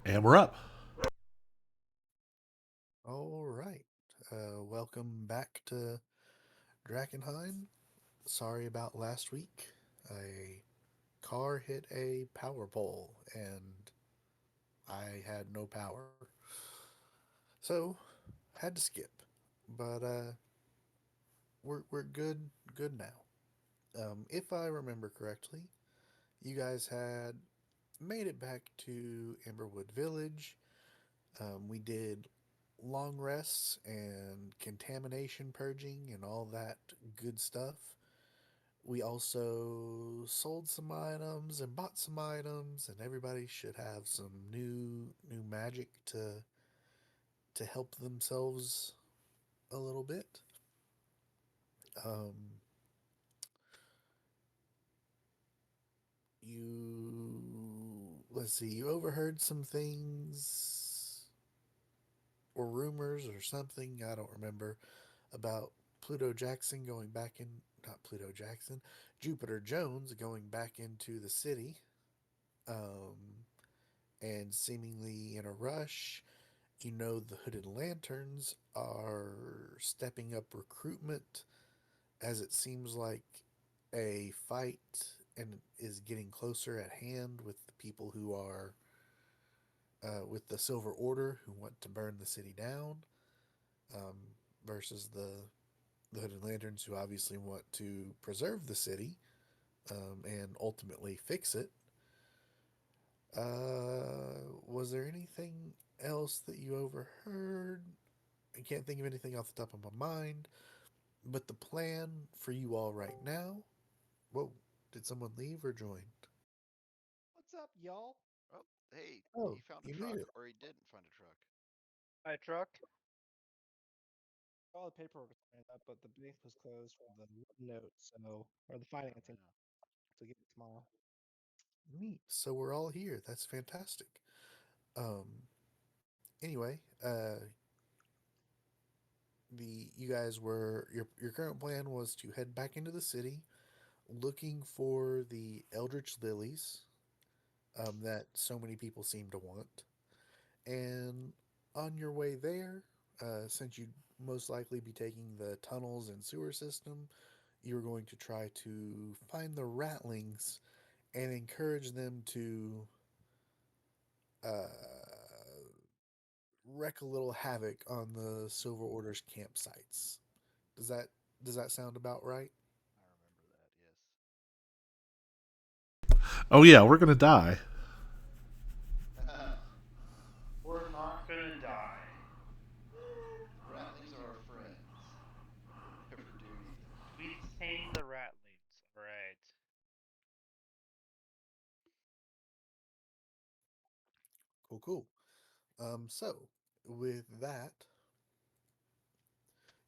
And we're up. All right. Welcome back to Drakkenheim. Sorry about last week. A car hit a power pole and I had no power. So, had to skip. But we're good now. If I remember correctly, you guys had made it back to Emberwood Village. We did long rests and contamination purging and all that good stuff. We also sold some items and bought some items, and everybody should have some new magic to help themselves a little bit. Um, you let's see, you overheard some things or rumors or something, I don't remember, about Pluto Jackson going back in, not Pluto Jackson, Jupiter Jones going back into the city, um, and seemingly in a rush. You know, the Hooded Lanterns are stepping up recruitment as it seems like a fight and is getting closer at hand with the people who are with the Silver Order who want to burn the city down, um, versus the Hooded Lanterns who obviously want to preserve the city, and ultimately fix it. Was there anything else that you overheard? I can't think of anything off the top of my mind. But the plan for you all right now. Whoa, did someone leave or join? What's up, y'all? Oh, hey, Oh, he found a you made truck, it. or he didn't find a truck. My truck. All the paperwork was signed up, but the bank was closed for the note, so or the Oh, financing. yeah. So get it tomorrow. Neat. So we're all here. That's fantastic. Anyway, the you guys were your current plan was to head back into the city, looking for the Eldritch lilies, that so many people seem to want. And on your way there, since you'd most likely be taking the tunnels and sewer system, you're going to try to find the ratlings and encourage them to uh, wreak a little havoc on the Silver Order's campsites. Does that does that sound about right? I remember that, yes. Oh, yeah, we're going to die. We're not gonna die. The Ratlings are our friends. They never do anything. We tame the ratlings, alright. Cool, cool. So with that,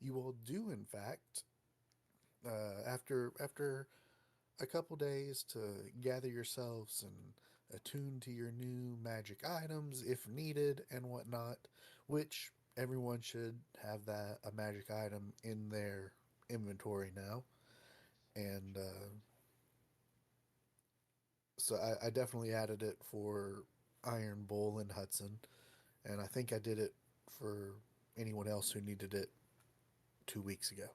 you will do in fact, after a couple days to gather yourselves and attune to your new magic items if needed and whatnot, which everyone should have that a magic item in their inventory now. And so I definitely added it for Iron Bull and Hudson, and I think I did it for anyone else who needed it 2 weeks ago.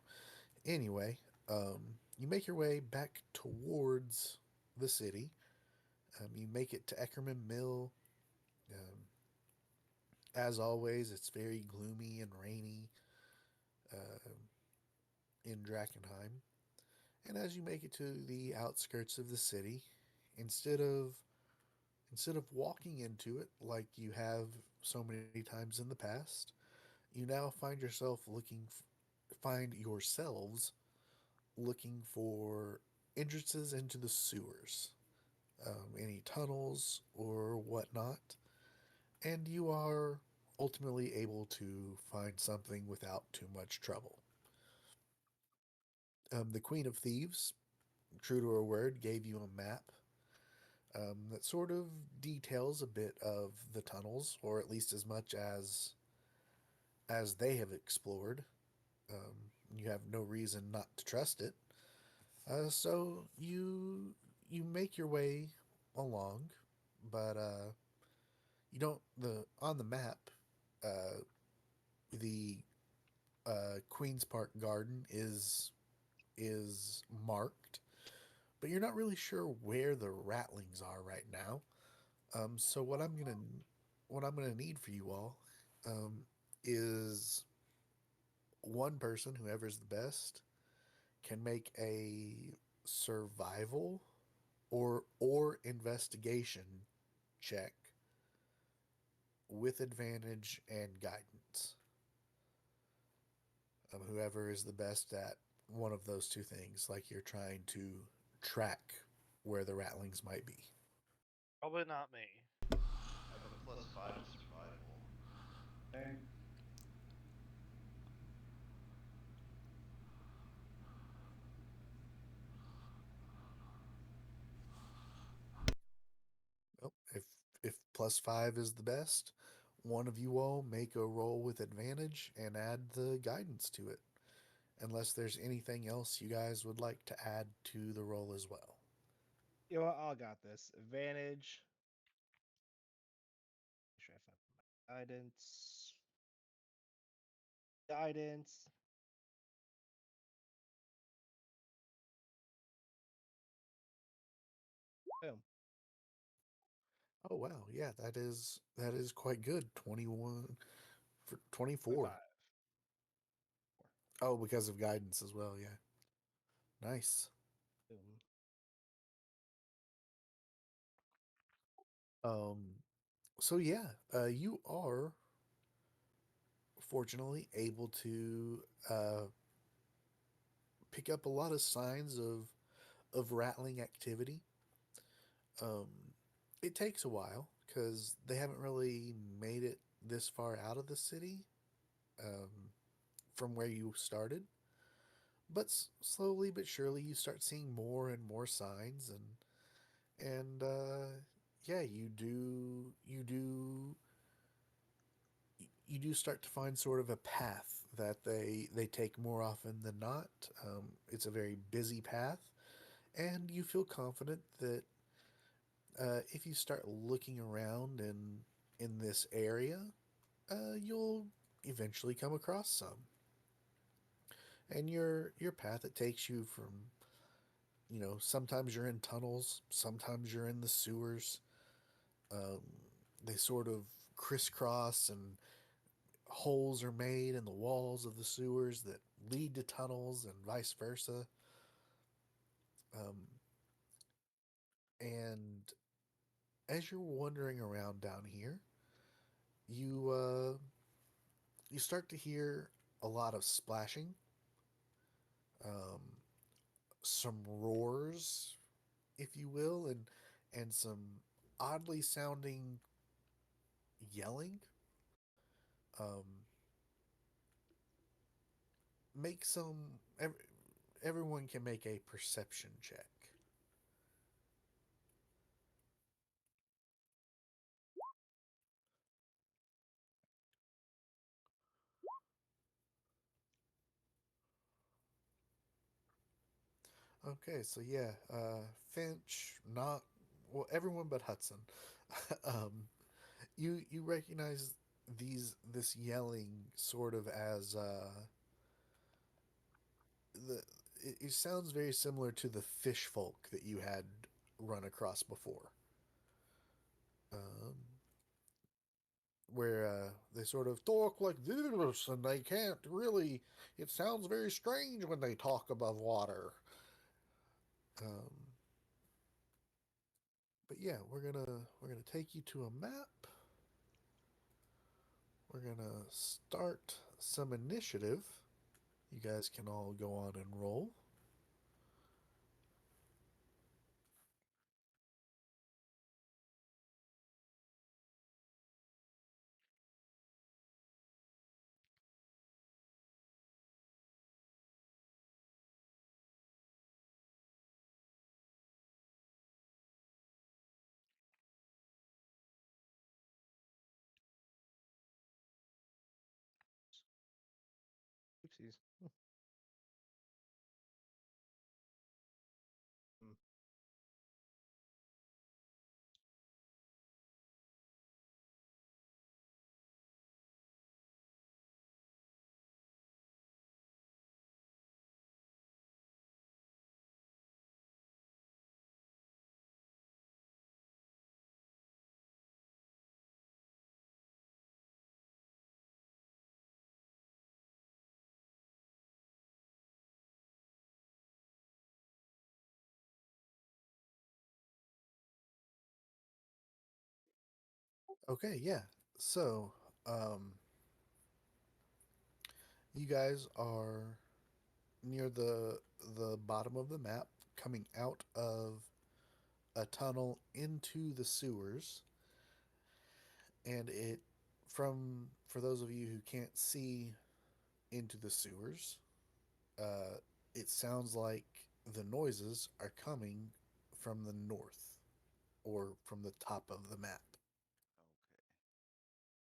Anyway, you make your way back towards the city. You make it to Eckerman Mill. Um, as always, it's very gloomy and rainy uh, in Drakkenheim. And as you make it to the outskirts of the city, instead of instead of walking into it like you have so many times in the past, you now find yourselves looking for entrances into the sewers, any tunnels or whatnot, and you are ultimately able to find something without too much trouble. The Queen of Thieves, true to her word, gave you a map, that sort of details a bit of the tunnels, or at least as much as they have explored. You have no reason not to trust it. So you make your way along, but you don't the on the map. Uh, the Queens Park Garden is marked, but you're not really sure where the ratlings are right now. So what I'm gonna need for you all um, is one person, whoever's the best, can make a survival or investigation check with advantage and guidance. Whoever is the best at one of those two things, like you're trying to track where the rattlings might be. Probably not me. I have a +5 to survival. Same. Well, if +5 is the best, one of you all make a roll with advantage and add the guidance to it. Unless there's anything else you guys would like to add to the roll as well. You know what? I got this. Advantage. Make sure I find my guidance. Guidance. Boom. Oh wow, yeah, that is quite good. 21 for 24. 5. Oh, because of guidance as well, yeah. Nice. Boom. Um so yeah, you are fortunately able to pick up a lot of signs of rattling activity. Um, it takes a while because they haven't really made it this far out of the city um, from where you started. But slowly but surely, you start seeing more and more signs, and yeah, you do start to find sort of a path that they take more often than not. It's a very busy path, and you feel confident that if you start looking around in this area, you'll eventually come across some. And your path, it takes you from, sometimes you're in tunnels, sometimes you're in the sewers. Um, they sort of crisscross, and holes are made in the walls of the sewers that lead to tunnels, and vice versa. Um, and as you're wandering around down here, you you start to hear a lot of splashing, um, some roars, if you will, and some oddly sounding yelling. Um, make some. Everyone can make a perception check. Okay, so yeah, Finch, not well, everyone but Hudson. um, you recognize this yelling sort of as the it sounds very similar to the fish folk that you had run across before. Um, where they sort of talk like this and they can't really, it sounds very strange when they talk above water. Um, but yeah, we're gonna take you to a map. We're gonna start some initiative. You guys can all go on and roll. Oopsies. Hmm. Okay, yeah. So, um, you guys are near the bottom of the map, coming out of a tunnel into the sewers, and it from for those of you who can't see into the sewers, uh, it sounds like the noises are coming from the north or from the top of the map. Okay.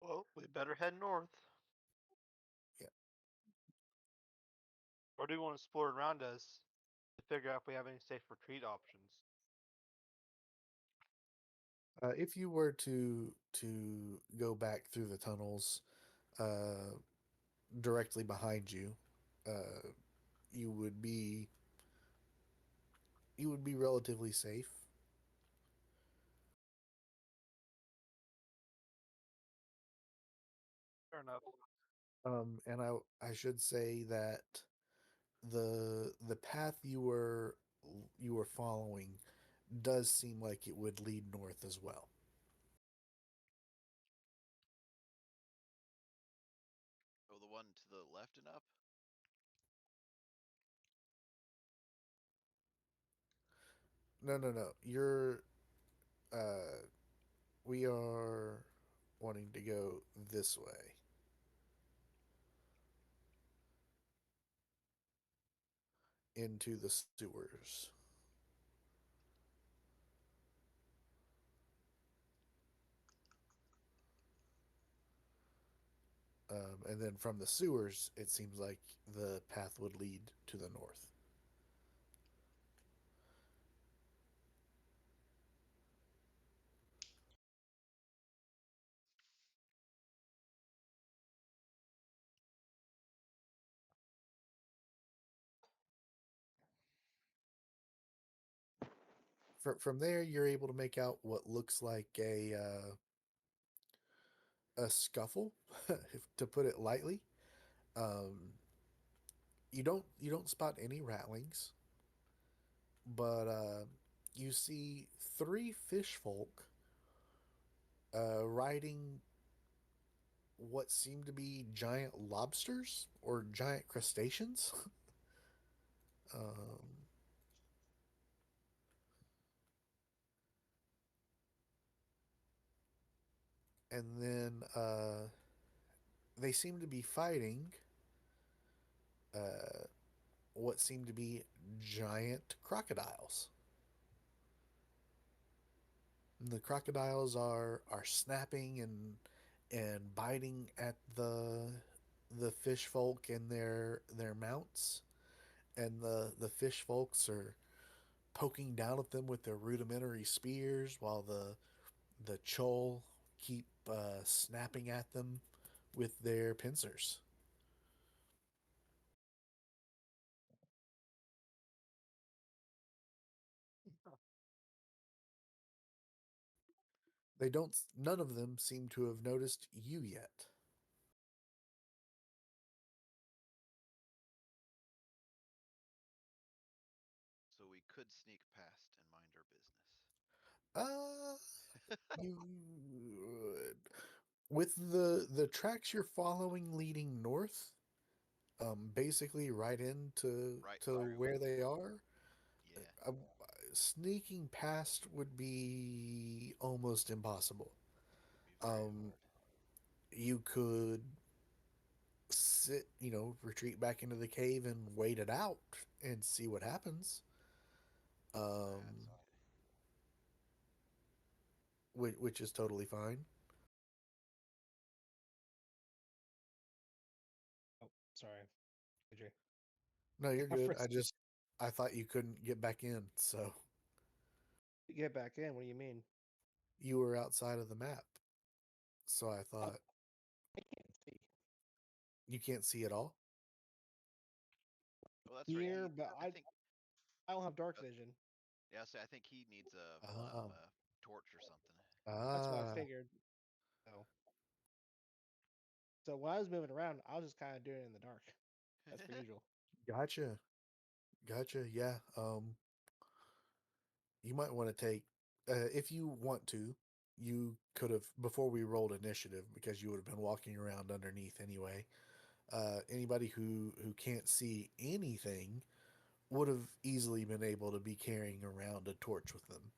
Well, we better head north. Yeah. Or do you want to explore around us to figure out if we have any safe retreat options? If you were to go back through the tunnels, uh, directly behind you, uh, you would be you would be relatively safe. Fair enough. And I should say that the path you were following does seem like it would lead north as well. Oh, the one to the left and up? No, no, no. Uh we are wanting to go this way into the sewers. And then from the sewers, it seems like the path would lead to the north. From there, you're able to make out what looks like a scuffle, to put it lightly. Um, you don't spot any rattlings, but you see three fish folk riding what seem to be giant lobsters or giant crustaceans. um, and then they seem to be fighting uh, what seem to be giant crocodiles. And the crocodiles are snapping and biting at the fish folk and their mounts, and the fish folks are poking down at them with their rudimentary spears, while the chol keep snapping at them with their pincers. They don't. None of them seem to have noticed you yet. So we could sneak past and mind our business. Uh, you with the tracks you're following leading north, basically right into Right to through. where they are. Yeah. Uh, sneaking past would be almost impossible. Would be very Um, hard. you could sit, retreat back into the cave and wait it out and see what happens. That's Um, okay. which is totally fine. Oh, sorry, AJ. No, you're I good. first I thought you couldn't get back in, so get back in. What do you mean? you were outside of the map. So I Oh, thought I can't see you can't see at all. Oh, that's right. here, but I think. I don't have dark Uh, vision. yeah. So I think he needs a Oh, torch or something. That's what I ah, figured. So when I was moving around, I was just kind of doing it in the dark. That's per usual. Gotcha. Gotcha. Yeah. You might want to take, if you want to, you could have, before we rolled initiative, because you would have been walking around underneath anyway. Anybody who can't see anything would have easily been able to be carrying around a torch with them.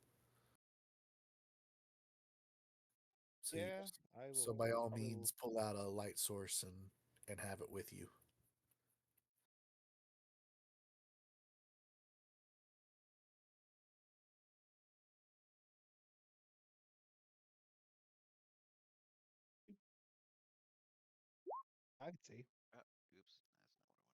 So, Yeah, I so will by all probably means, pull out a light source and have it with you. I could see. Oh, oops, that's not what I wanted to do.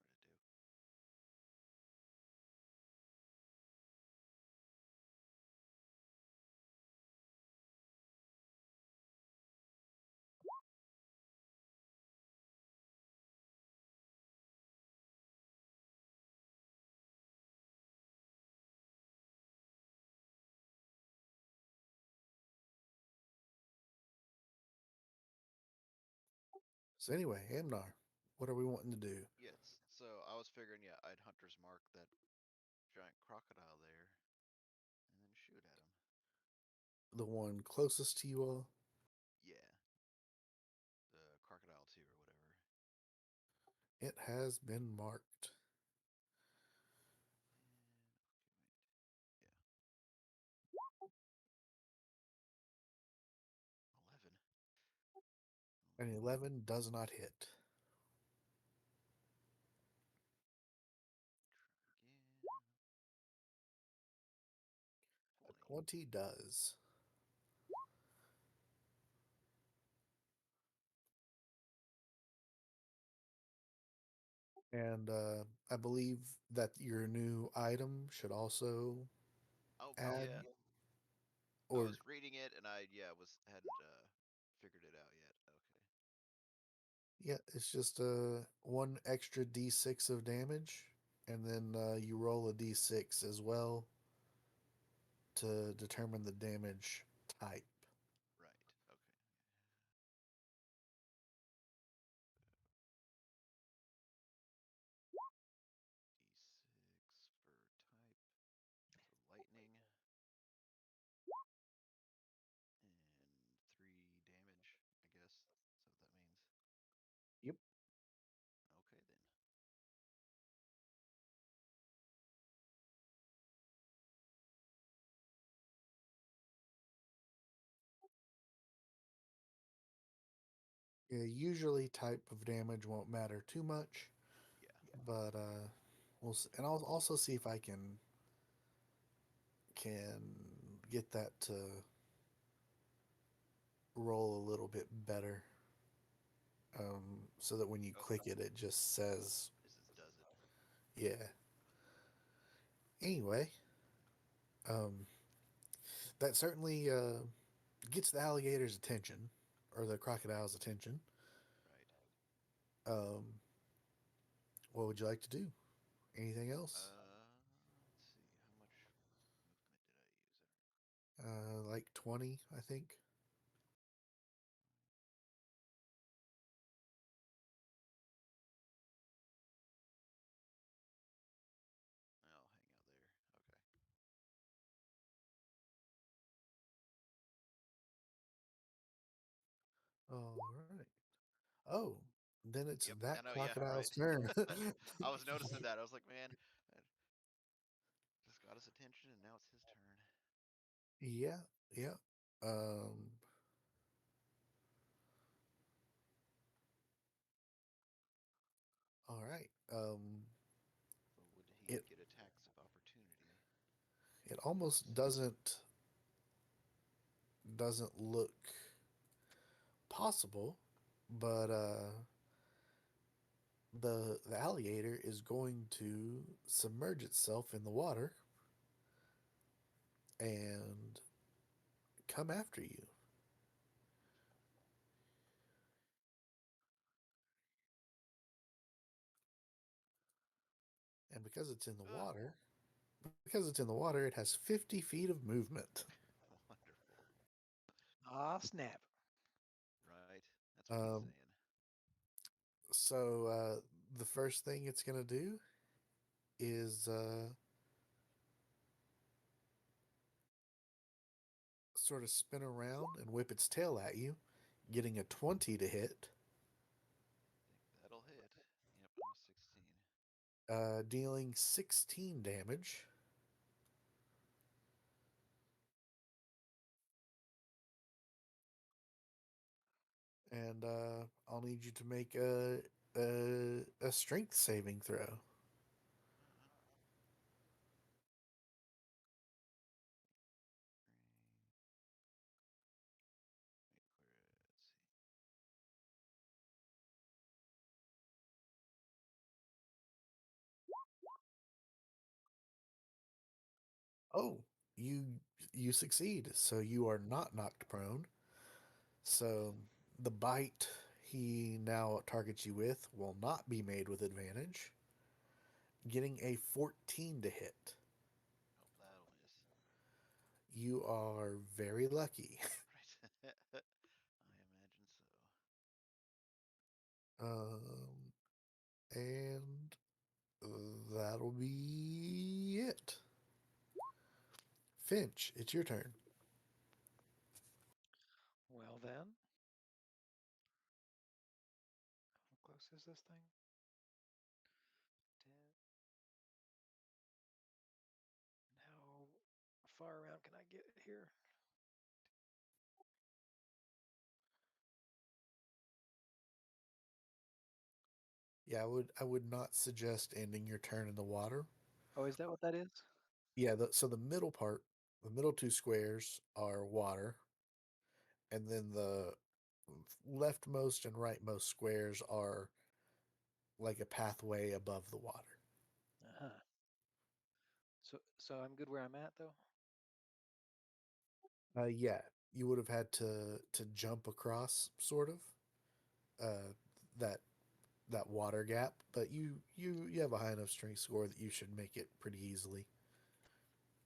So anyway, Amnar, what are we wanting to do? Yes, so I was figuring, yeah, I'd hunter's mark that giant crocodile there and then shoot at him. The one closest to you all? Yeah, the crocodile 2 or whatever. It has been marked. And, okay, wait. Yeah. 11. An 11 does not hit. Try again. A 20. 20 does. And I believe that your new item should also Oh, add, yeah. I or was reading it and I, yeah, hadn't figured it out yet. Okay. yeah, it's just one extra d6 of damage, and then you roll a d6 as well to determine the damage type. Right. Okay. D6 for type. So lightning and 3 damage, I guess. Is that what that means? Yep. Okay then. Yeah, usually type of damage won't matter too much, Yeah. but and I'll also see if I can get that to roll a little bit better, so that when you Okay. click it, it just says, This is does it. yeah. Anyway, um, that certainly gets the alligator's attention, or the crocodile's attention. Right. Um, what would you like to do? Anything else? Let's see. How much movement did I use? Like 20, I think. I'll hang out there. Okay. All right. Oh, then it's Yep. I that know. Yeah. crocodile's Right. turn. I was noticing that. I was like, man, I just got his attention, and now it's his turn. Yeah, yeah. Um, all right. But would he It get attacks of opportunity? it almost doesn't look possible, but the alligator is going to submerge itself in the water and come after you. And Ugh. because it's in the water, it has 50 feet of movement. Wonderful. Ah, snap. Right. That's what he's Um, saying. so the first thing it's going to do is sort of spin around and whip its tail at you, getting a 20 to hit, Think that'll hit. Yep, I'm a 16. dealing 16 damage. And I'll need you to make a strength saving throw. Uh-huh. Wait, let's see. Oh, you you succeed, so you are not knocked prone. So the bite he now targets you with will not be made with advantage, getting a 14 to hit. Hope that'll miss. You are very lucky. Right. I imagine so. Um, and that'll be it. Finch, it's your turn. Well then, how close is this thing? 10. How far around can I get here? Yeah, I would not suggest ending your turn in the water. Oh, is that what that is? Yeah, so the middle part, the middle two squares are water, and then the leftmost and rightmost squares are like a pathway above the water. Uh-huh. So I'm good where I'm at though. Yeah, you would have had to jump across sort of uh, that that water gap, but you have a high enough strength score that you should make it pretty easily,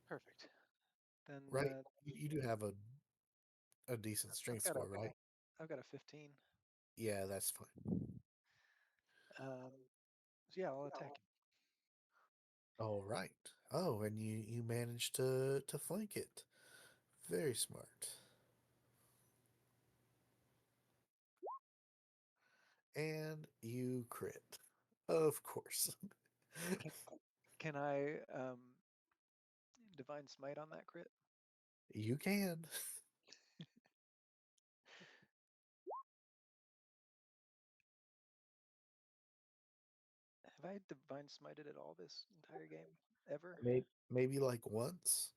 Perfect. Then right? You do have a decent I've strength got a score, right? I've got a 15. Yeah, that's fine. So yeah, I'll attack him. All right. Oh, and you managed to flank it. Very smart. And you crit. Of course. Can can I divine smite on that crit? You can. Have I divine smited at all this entire game ever? Maybe like once.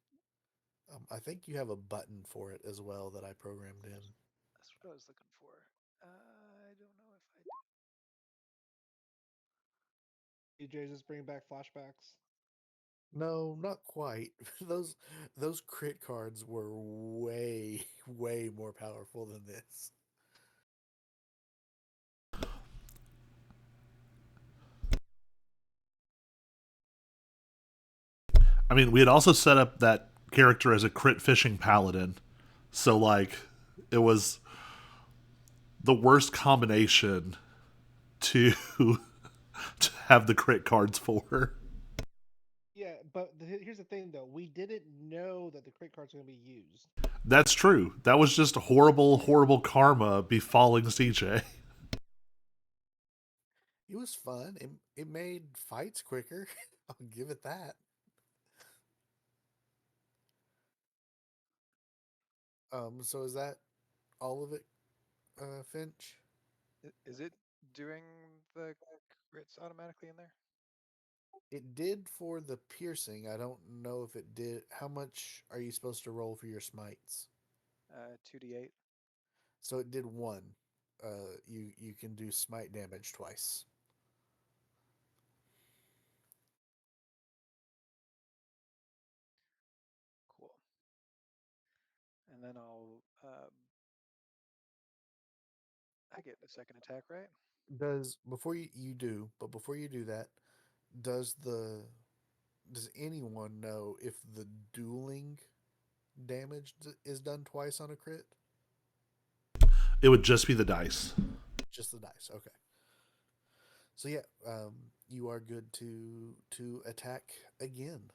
I think you have a button for it as well that I programmed in. That's what I was looking for. I don't know if I DJ's just bringing back flashbacks. No, not quite. Those crit cards were way way more powerful than this. I mean, we had also set up that character as a crit fishing paladin. So, like, it was the worst combination to to have the crit cards for. Yeah, but here's the thing though. We didn't know that the crit cards were going to be used. That's true. That was just horrible, horrible karma befalling CJ. It was fun. It made fights quicker. I'll give it that. So is that all of it, Finch? is it doing the crits automatically in there? It did for the piercing. I don't know if it did. How much are you supposed to roll for your smites? 2d8. So it did one. You can do smite damage twice. Cool. And then I get a second attack, right? Does before you do, but before you do that, does the does anyone know if the dueling damage is done twice on a crit? It would just be the dice. Just the dice. Okay. So yeah, you are good to attack again.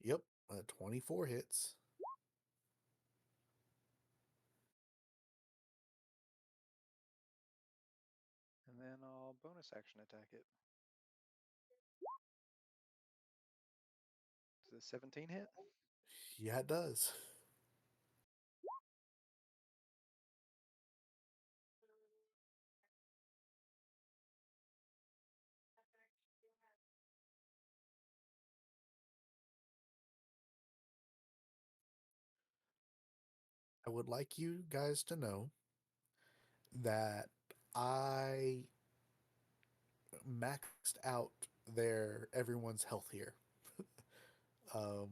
Yep, 24 hits. And then I'll bonus action attack it. Does a 17 hit? Yeah, it does. I would like you guys to know that I maxed out everyone's health here. Um,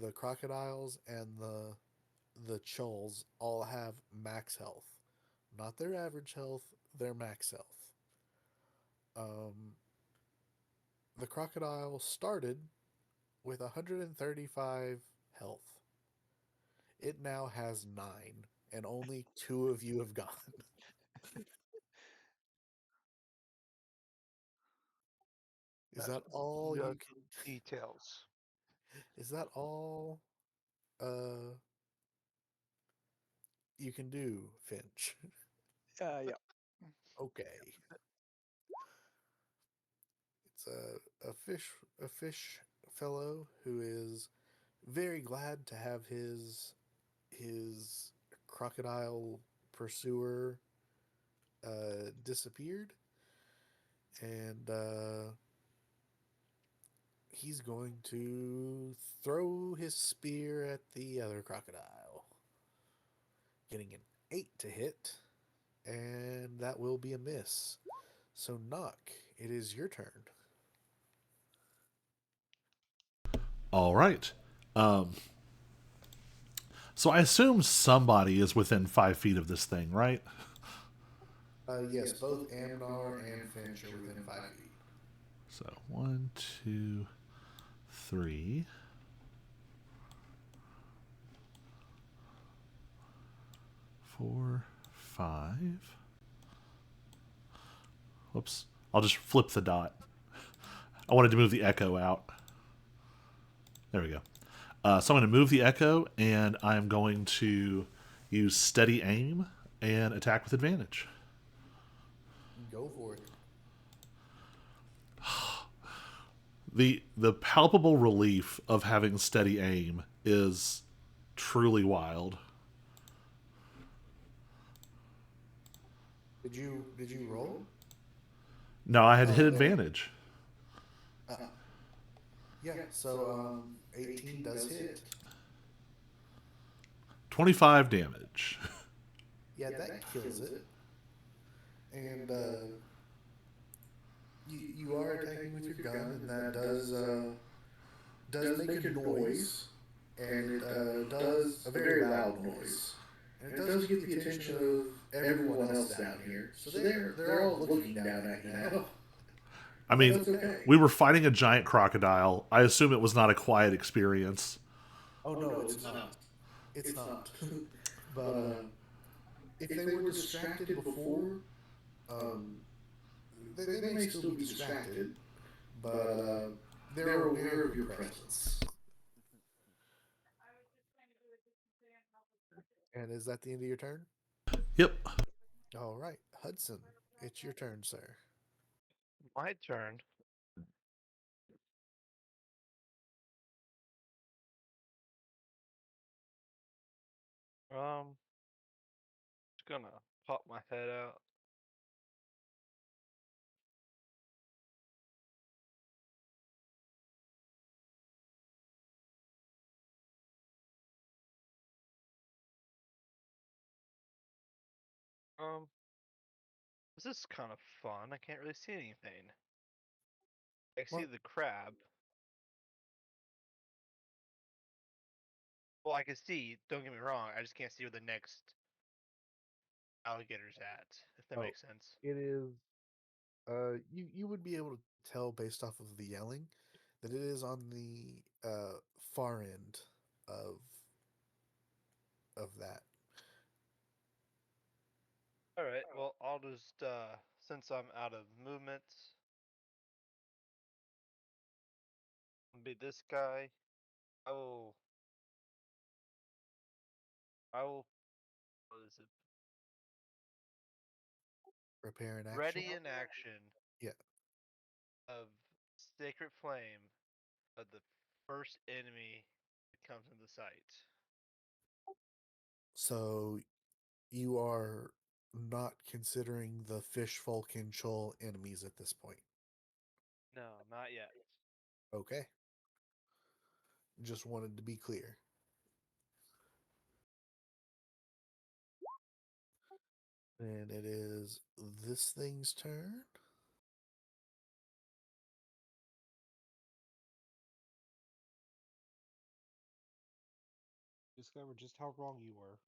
the crocodiles and the chulls all have max health, not their average health, their max health. Um, the crocodile started with 135 health. It now has 9, and only 2 of you have gone. Is that all you Yucky can? details. Is that all? Uh, you can do, Finch. Yeah. Okay. It's a fish fellow who is very glad to have his crocodile pursuer disappeared, and he's going to throw his spear at the other crocodile, getting an 8 to hit, and that will be a miss. So, Knock, it is your turn. All right. Um, so I assume somebody is within 5 feet of this thing, right? Yes, both Amnar and Finch are within 5 feet. So 1, 2, 3, 4, 5. Whoops. I'll just flip the dot. I wanted to move the echo out. There we go. So I'm going to move the echo, and I'm going to use steady aim and attack with advantage. Go for it. The palpable relief of having steady aim is truly wild. Did you roll? No, I had Oh, hit there. advantage. Uh, yeah. So 18 does hit. 25 damage. Yeah, that kills it. And you are attacking with your gun, and that does make a noise, and it does a very loud noise, and it does get the attention of everyone else down here. So they're all looking down at you now, I but mean, that's okay. we were fighting a giant crocodile. I assume it was not a quiet experience. Oh no, it's not. It's not. But if they were distracted before, um, they may still be distracted, but they're aware of your presence. And is that the end of your turn? Yep. All right, Hudson, it's your turn, sir. My turn. Just gonna pop my head out. Um, this is kind of fun. I can't really see anything. I see Well, the crab. Well, I can see. Don't get me wrong. I just can't see where the next alligator's at. If that oh, makes sense. it is. You would be able to tell based off of the yelling that it is on the far end of of that. All right. Well, I'll just since I'm out of movement, be this guy. I will. I will. What is it? Prepare an action. Ready in action. Yeah. Of Sacred Flame of the first enemy that comes into sight. So you are not considering the fish folk and Chol enemies at this point. No, not yet. Okay. Just wanted to be clear. And it is this thing's turn. Discover just how wrong you were.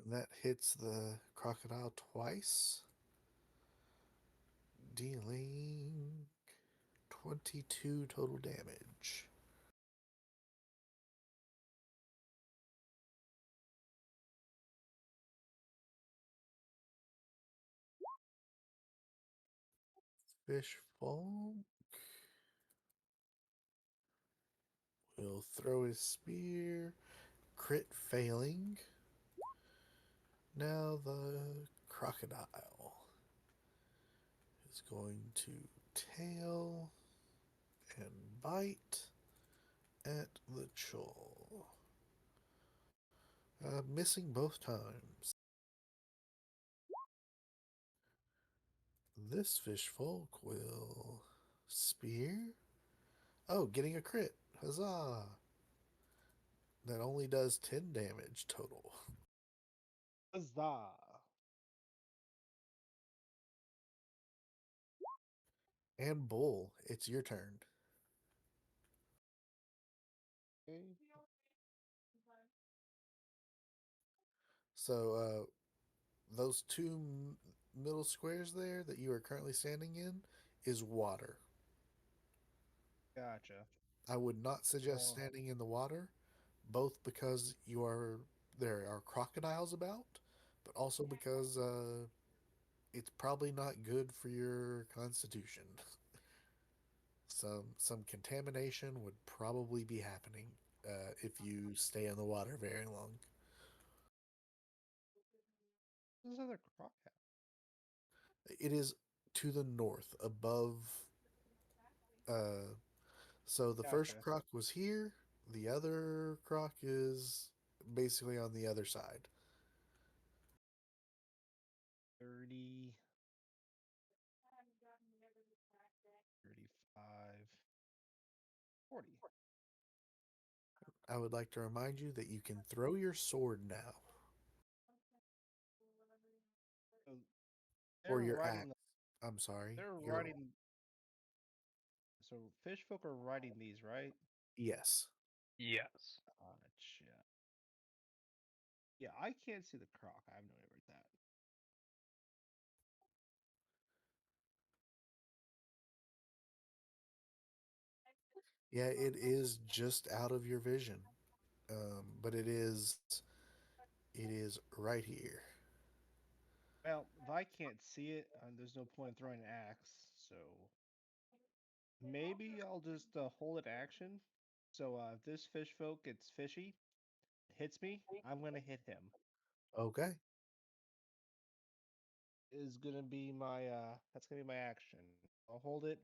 That hits the crocodile twice, dealing 22 total damage. Fish folk will throw his spear, crit failing. Now the crocodile is going to tail and bite at the Chol. Missing both times. This fish folk will spear. Oh, getting a crit. Huzzah! That only does 10 damage total. Huzzah! And Bull, it's your turn. Okay. So, those two middle squares there that you are currently standing in is water. Gotcha. I would not suggest Well, standing in the water, both because there are crocodiles about, but also because it's probably not good for your constitution. Some contamination would probably be happening if you stay in the water very long. this other croc hat. It is to the north, above. So the first Gotcha. croc was here. The other croc is basically on the other side. 30, 35, 40. I would like to remind you that you can throw your sword now, So or they're your riding. axe. I'm sorry. They're Your riding. So fish folk are riding these, right? yes. Yes. Gotcha. Yeah, I can't see the croc. I have no idea about that. Yeah, it is just out of your vision, but it is right here. Well, if I can't see it, there's no point in throwing an axe. So maybe I'll just hold it action. So if this fish folk gets fishy, hits me, I'm gonna hit him. Okay. Is gonna be my that's gonna be my action. I'll hold it.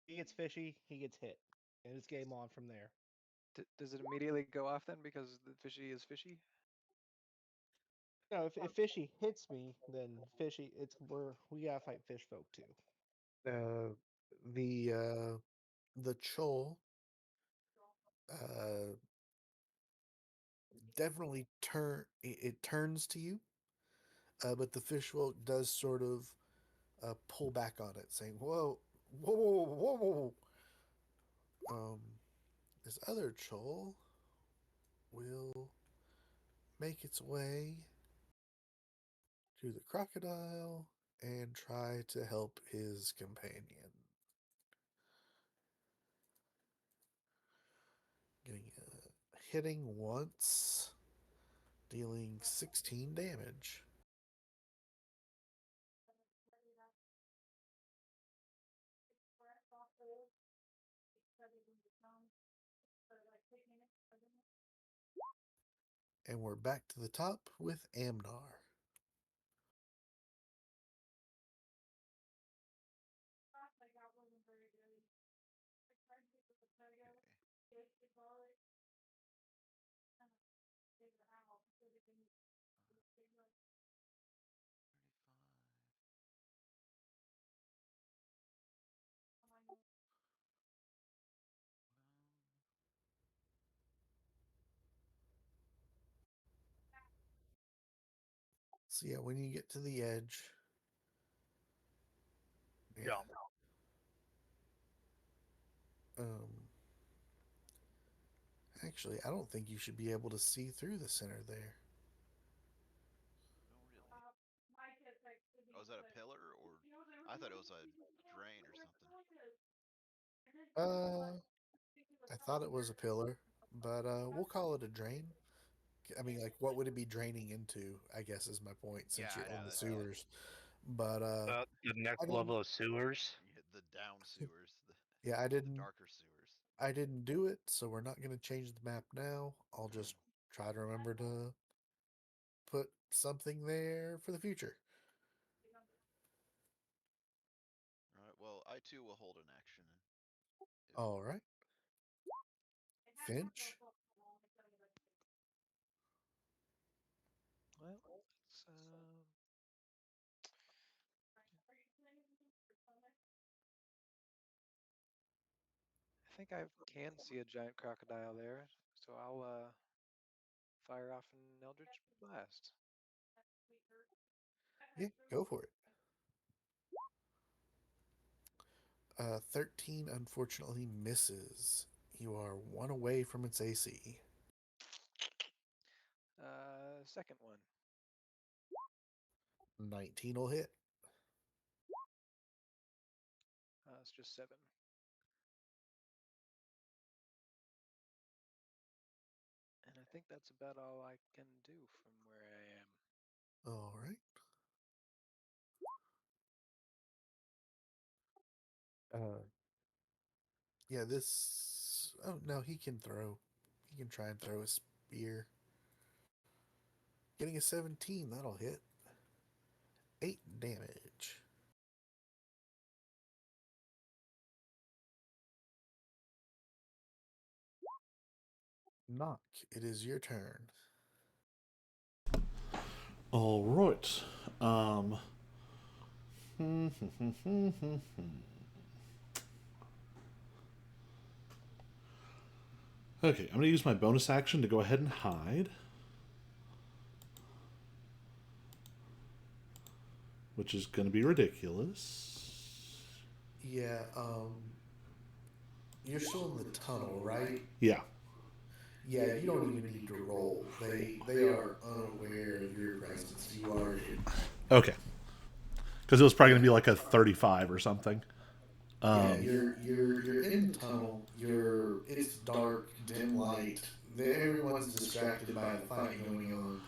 He gets fishy, he gets hit, and it's game on from there. Does it immediately go off then because the fishy is fishy? No, if fishy hits me, then fishy we gotta fight fish folk too. Uh, the Chol uh definitely it turns to you, but the fish folk does sort of pull back on it, saying, "Whoa, whoa, whoa, whoa, whoa." This other Chol will make its way to the crocodile and try to help his companion. hitting once, dealing 16 damage. And we're back to the top with Amnar. So yeah, when you get to the edge, Yeah. Um, actually, I don't think you should be able to see through the center there. Oh, really? Oh, is that a pillar or? I thought it was a drain or something. Uh, I thought it was a pillar, but we'll call it a drain. I mean, like, what would it be draining into? I guess is my point, Yeah, since I you're know on the that's it. sewers. But The next I didn't. level of sewers. You hit the down sewers, Yeah, I the didn't. darker sewers. I didn't do it, so we're not going to change the map now. I'll just try to remember to put something there for the future. All right. Well, I too will hold an action. If All right, Finch. Well, let's, I think I can see a giant crocodile there, so I'll fire off an Eldritch Blast. Yeah, go for it. 13 unfortunately misses. You are one away from its AC. Second one. 19 will hit. It's just 7. And I think that's about all I can do from where I am. All right. Yeah, this. Oh, no, he can throw. He can try and throw a spear. Getting a 17, that'll hit. 8 damage. Knock, it is your turn. All right. Okay, I'm going to use my bonus action to go ahead and hide. Which is going to be ridiculous. Yeah, you're still in the tunnel, right? Yeah. Yeah, you don't even need to roll. They are unaware of your presence. You are hidden. Okay. Because it was probably Yeah. going to be like a 35 or something. Yeah, you're in the tunnel. It's dark, dim light. Everyone's distracted by the fight going on.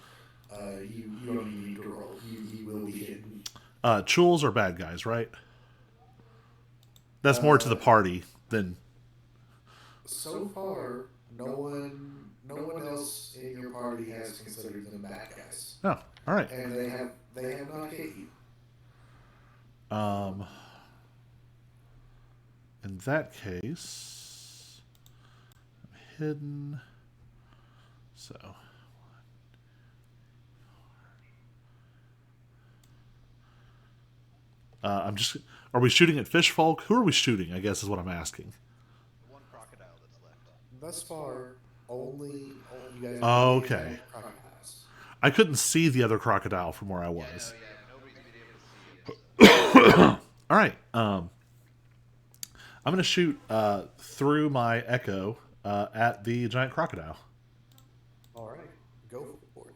You don't even need to roll. You will be hidden. Chuls are bad guys, right? That's more to the Uh, party than. so far, no one else in your party has considered them bad guys, Oh, all right. and they have not hit you. Um, in that case, I'm hidden. So. I'm just. Are we shooting at fish folk? Who are we shooting? I guess is what I'm asking. the one crocodile that's left. Thus far, only you guys have only Okay. attacked crocodiles. I couldn't see the other crocodile from where I Yeah, no, was. yeah, nobody's been able to see him. So All right. I'm going to shoot through my echo at the giant crocodile. All right, go for it.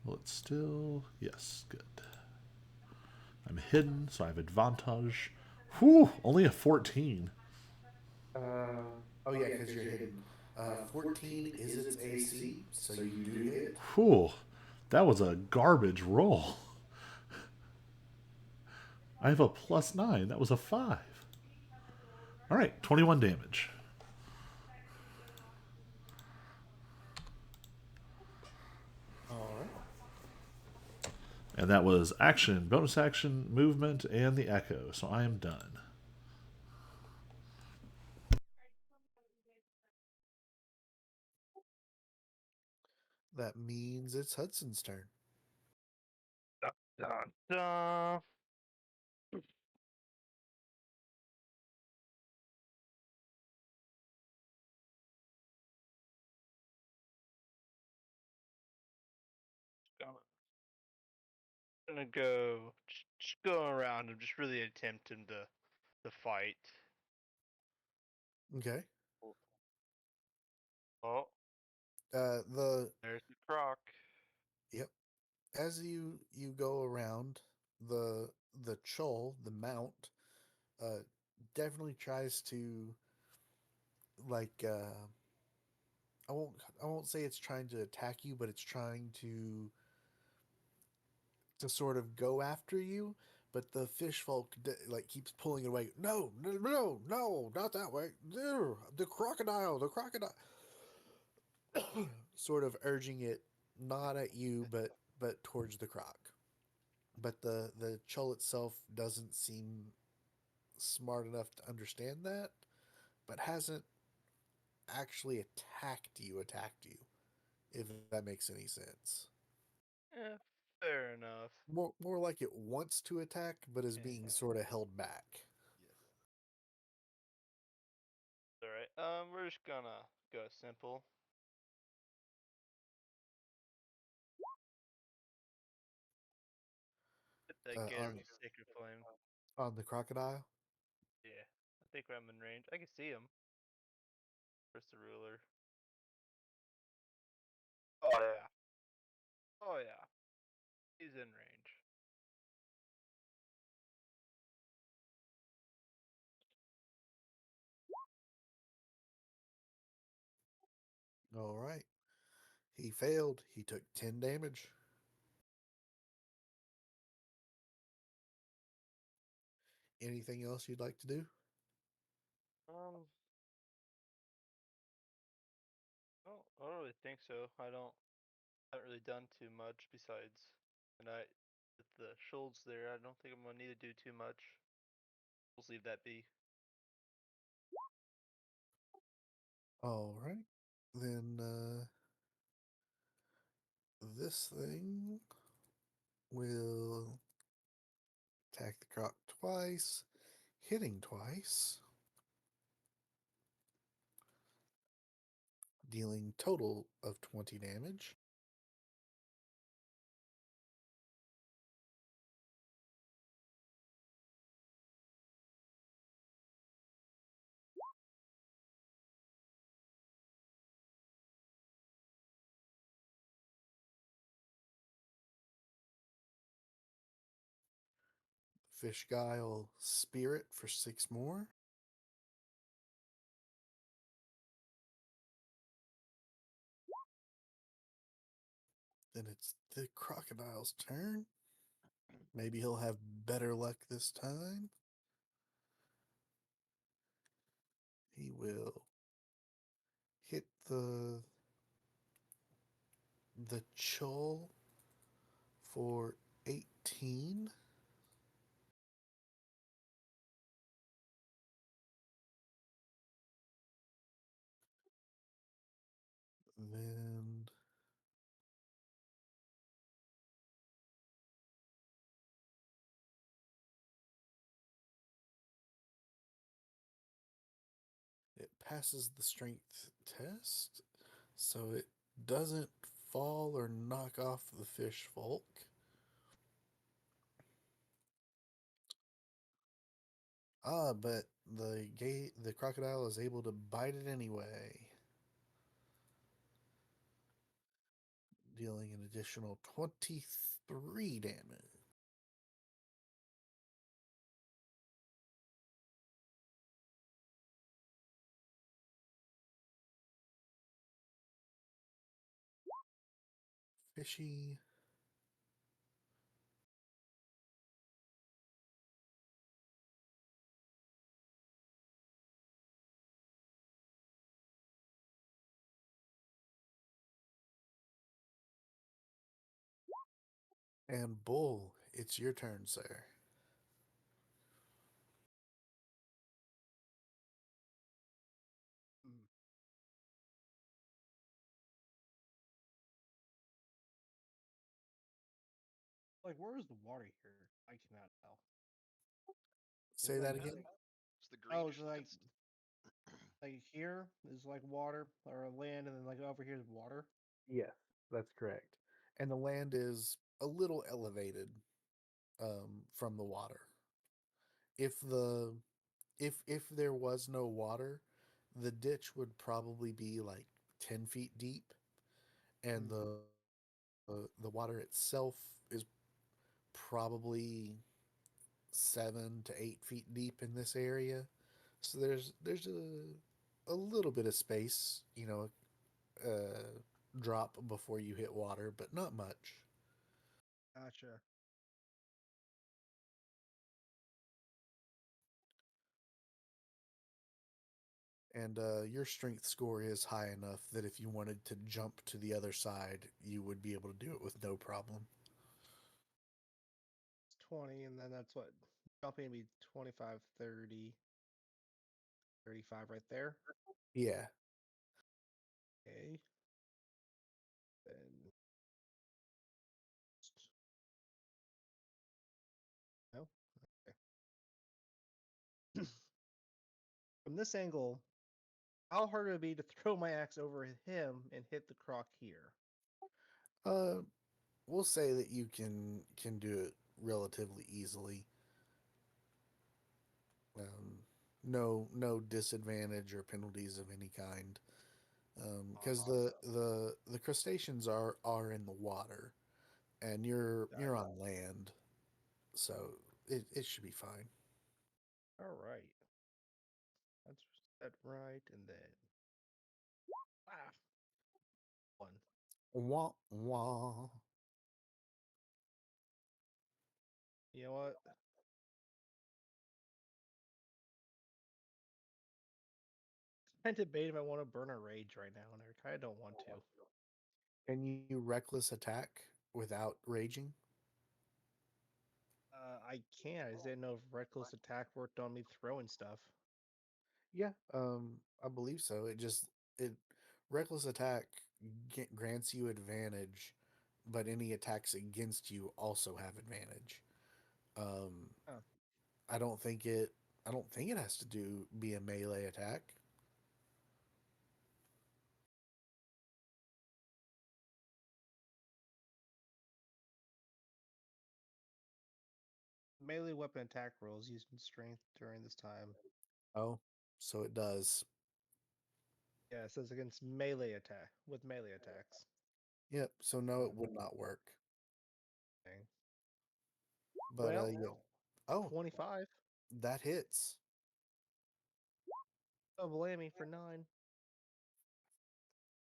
Will it still? Yes, good. I'm hidden, so I have advantage. Whew, only a 14. Oh yeah, because you're hidden. 14 is its AC, so you do hit. Whew. That was a garbage roll. I have a +9. That was a 5. All right, 21 damage. All right. And that was action, bonus action, movement, and the echo. So I am done. That means it's Hudson's turn. Dun, dun, dun. Gonna go just go around and just really attempting to fight. Okay. Oh, The there's the croc. Yep. As you go around, the chol, the mount, uh, definitely tries to like I won't say it's trying to attack you, but it's trying to sort of go after you. But the fish folk like keeps pulling it away. No, no, no, no, not that way. No, the crocodile, the crocodile. Sort of urging it not at you, but towards the croc. But the chol itself doesn't seem smart enough to understand that, but hasn't actually attacked you, if that makes any sense. Eh, fair enough. More like it wants to attack, but is being Yeah, sort of held back. Yes. all right. We're just gonna go simple. Hit that gator On with sacred flame. on the crocodile. Yeah, I think I'm in range. I can see him. Where's the ruler? Oh yeah. Oh yeah. He's in range. All right. He failed. He took 10 damage. Anything else you'd like to do? Um, I don't really think so. Haven't really done too much besides, and with the Schultz there, I don't think I'm gonna need to do too much. We'll leave that be. All right. Then this thing will attack the croc twice, hitting twice, dealing total of 20 damage. Fish guy will spirit for 6 more. Then it's the crocodile's turn. Maybe he'll have better luck this time. He will hit the chol for 18. Then it passes the strength test, so it doesn't fall or knock off the fish folk. But the crocodile is able to bite it anyway, dealing an additional 23 damage. fishy. And Bull, it's your turn, sir. Hmm. Like, where is the water here? I cannot tell. Say Is that like again. It's the oh, it's greenish looking. like here is like water or land, and then like over here is water. Yes, that's correct. And the land is a little elevated from the water. If the if there was no water, the ditch would probably be like 10 feet deep, and Hmm. the water itself is probably 7 to 8 feet deep in this area. So there's a little bit of space, drop before you hit water, but not much. Gotcha. And your strength score is high enough that if you wanted to jump to the other side, you would be able to do it with no problem. It's 20, and then that's what jumping would be 25, 30, 35 right there. Yeah. Okay. Then no. Okay. From this angle, how hard would it be to throw my axe over him and hit the croc here? Uh, we'll say that you can do it relatively easily. Um, no disadvantage or penalties of any kind. Because Awesome. the crustaceans are in the water, and you're Gotcha. on land, so it should be fine. All right. That's that right, and then ah, one. Wah wah. You know what? I'm debating if I want to burn a rage right now, and I kind of don't want to. Can you reckless attack without raging? I can't. I just didn't know if reckless attack worked on me throwing stuff. Yeah, I believe so. It reckless attack grants you advantage, but any attacks against you also have advantage. Um, Huh. I don't think it. I don't think it has to be a melee attack. Melee weapon attack rolls using strength during this time. Oh, so it does. Yeah, it says against melee attack with melee attacks. Yep. So no, it Hmm. would not work. Dang. But Well, yeah. Oh, 25. that hits. Double whammy for 9.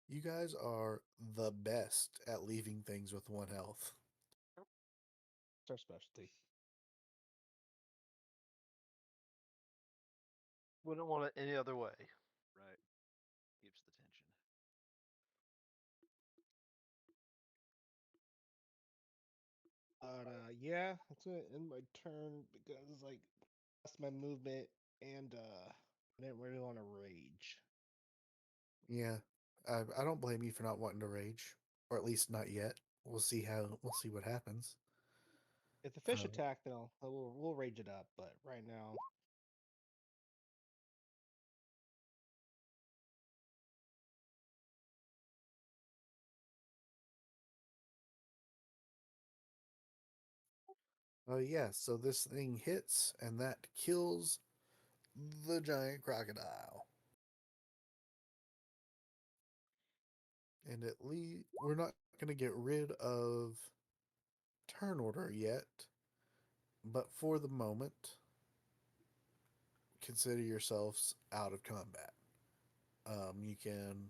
You guys are the best at leaving things with 1 health. It's our specialty. Wouldn't want it any other way. Right. Keeps the tension. But yeah, that's gonna end my turn because like that's my movement, and I didn't really want to rage. Yeah, I don't blame you for not wanting to rage, or at least not yet. We'll see what happens. If the fish Um, attack, then we'll rage it up. But right now, yeah, so this thing hits, and that kills the giant crocodile. And at least we're not going to get rid of turn order yet, but for the moment, consider yourselves out of combat. You can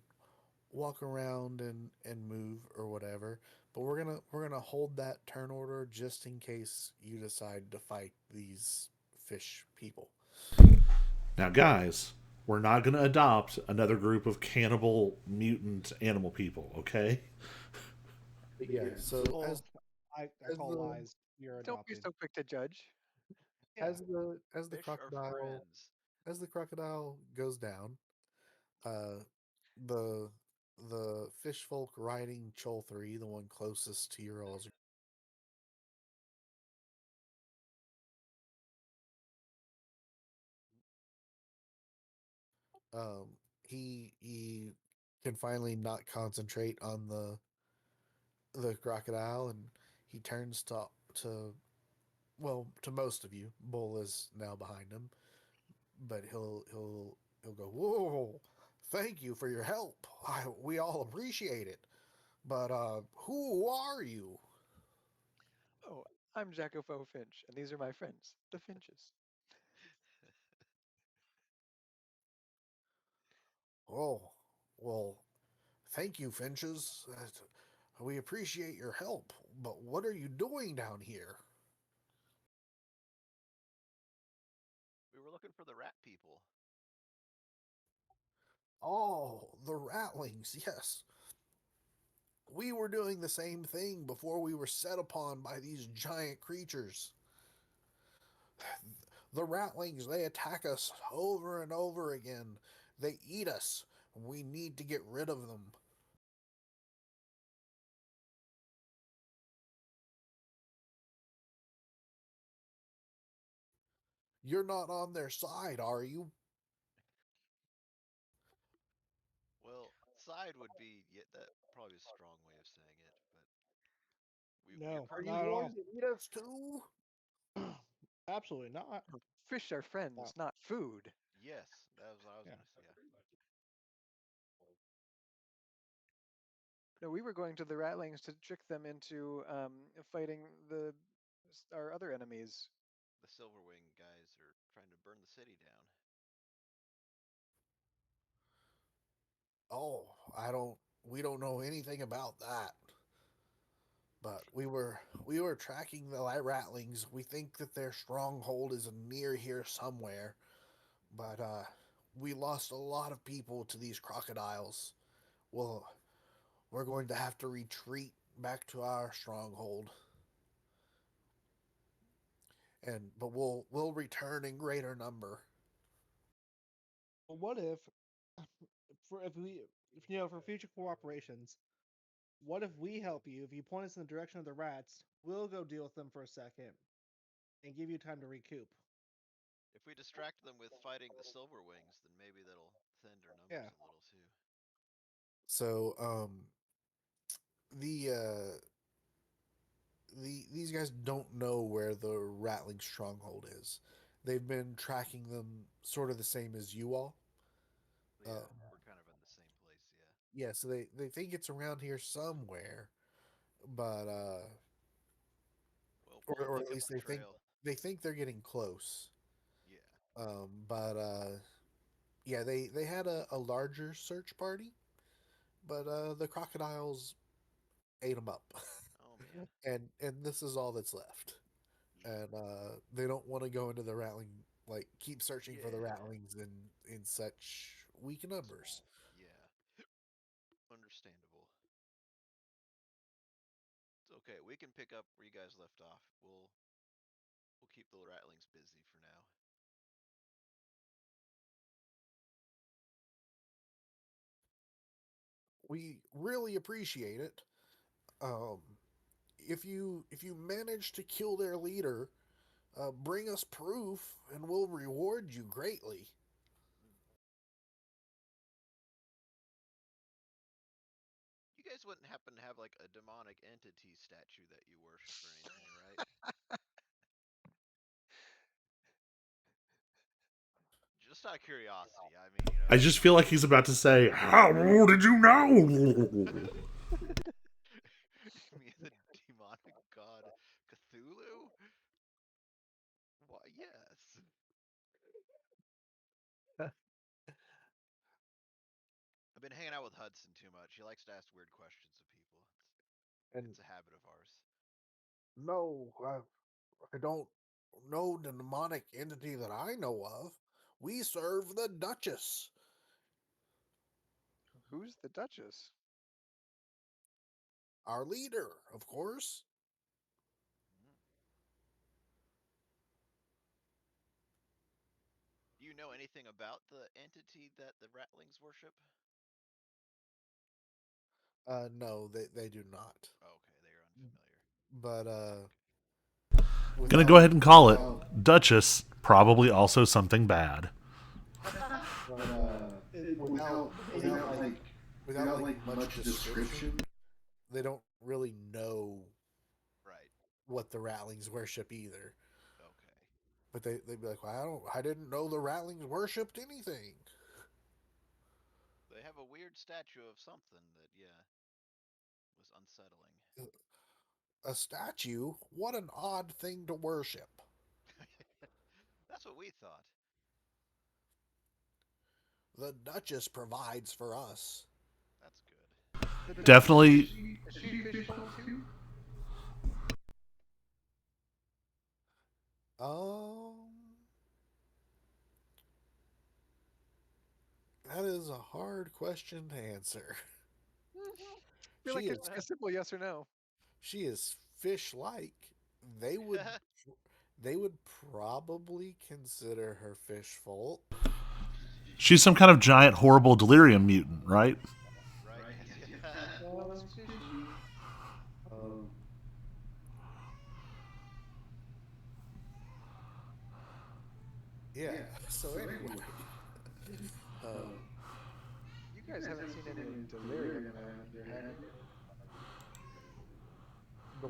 walk around and move or whatever. But we're gonna hold that turn order just in case you decide to fight these fish people. Now, guys, we're not going to adopt another group of cannibal mutant animal people, okay? But yeah, so Well, I as call the lies. You're Don't be adopted. so quick to judge. Yeah. as the Fish are crocodile friends. as the crocodile goes down, uh, the the fish folk riding Chol 3, the one closest to your all's, um, he can finally not concentrate on the crocodile, and he turns to well, to most of you. Bull is now behind him, but he'll go, whoa, thank you for your help. We all appreciate it. But who are you? Oh, I'm Jacopho Finch, and these are my friends, the Finches. Oh, well, thank you, Finches. We appreciate your help. But what are you doing down here? We were looking for the rat people. Oh, the ratlings, yes. We were doing the same thing before we were set upon by these giant creatures. The ratlings, they attack us over and over again. They eat us. We need to get rid of them. You're not on their side, are you? Well, side would be yeah, that probably a strong way of saying it, but we No, Are approve. you not at going all. to eat us too? Absolutely not. Oh, fish are No. friends, not food. Yes, that was what I was Yeah. gonna say. Yeah. No, we were going to the Ratlings to trick them into fighting our other enemies. The Silverwing guys are trying to burn the city down. Oh, I don't. We don't know anything about that. But we were tracking the ratlings. We think that their stronghold is near here somewhere. But we lost a lot of people to these crocodiles. Well, we're going to have to retreat back to our stronghold, and but we'll return in greater number. But what if, for if we, if you know, for future cooperations, what if we help you? If you point us in the direction of the rats, we'll go deal with them for a second and give you time to recoup. If we distract them with fighting the Silverwings, then maybe that'll thin their numbers Yeah. a little too. So the these guys don't know where the rattling stronghold is. They've been tracking them sort of the same as you all. Yeah, we're kind of in the same place. Yeah. Yeah, so they think it's around here somewhere, but Well, or we'll or pick at up least the trail. they think they're getting close. Yeah. But yeah, they had a larger search party, but the crocodiles ate them up, Oh man. and this is all that's left. Yeah. And they don't want to go into the rattling, like keep searching for the Yeah. rattlings in such weak numbers. Small. Yeah. Understandable. It's okay. We can pick up where you guys left off. We'll keep the rattlings busy for now. We really appreciate it. Um, if you manage to kill their leader, bring us proof, and we'll reward you greatly. Mm. You guys wouldn't happen to have like a demonic entity statue that you worship or anything, right? Just out of curiosity. I mean, I just feel like he's about to say, "How did you know?" you mean the demonic god Cthulhu? Why, yes. been hanging out with Hudson too much. He likes to ask weird questions of people. And It's a habit of ours. no, I don't know the demonic entity that I know of. We serve the Duchess, Who's the Duchess? our leader, of course. Mhm. Do you know anything about the entity that the Ratlings worship? No, they do not. Oh, okay, they are unfamiliar. But Gonna go without ahead and call it Duchess, probably also something bad. but It, without maybe without like much description, they don't really know Right. what the Rattlings worship either. Okay. But they'd be like, well, I didn't know the Rattlings worshipped anything. They have a weird statue of something that, yeah, was unsettling. A statue? What an odd thing to worship. That's what we thought. The Duchess provides for us. That's good. The Duchess Definitely. is she fish folk too? Um, that is a hard question to answer. Feel She like is a simple yes or no. she is fish-like. They would they would probably consider her fish folk. She's some kind of giant, horrible delirium mutant, right? Right? Yeah. Sounds fishy. Um, yeah. So anyway, um, You guys haven't seen any delirium around here, have you?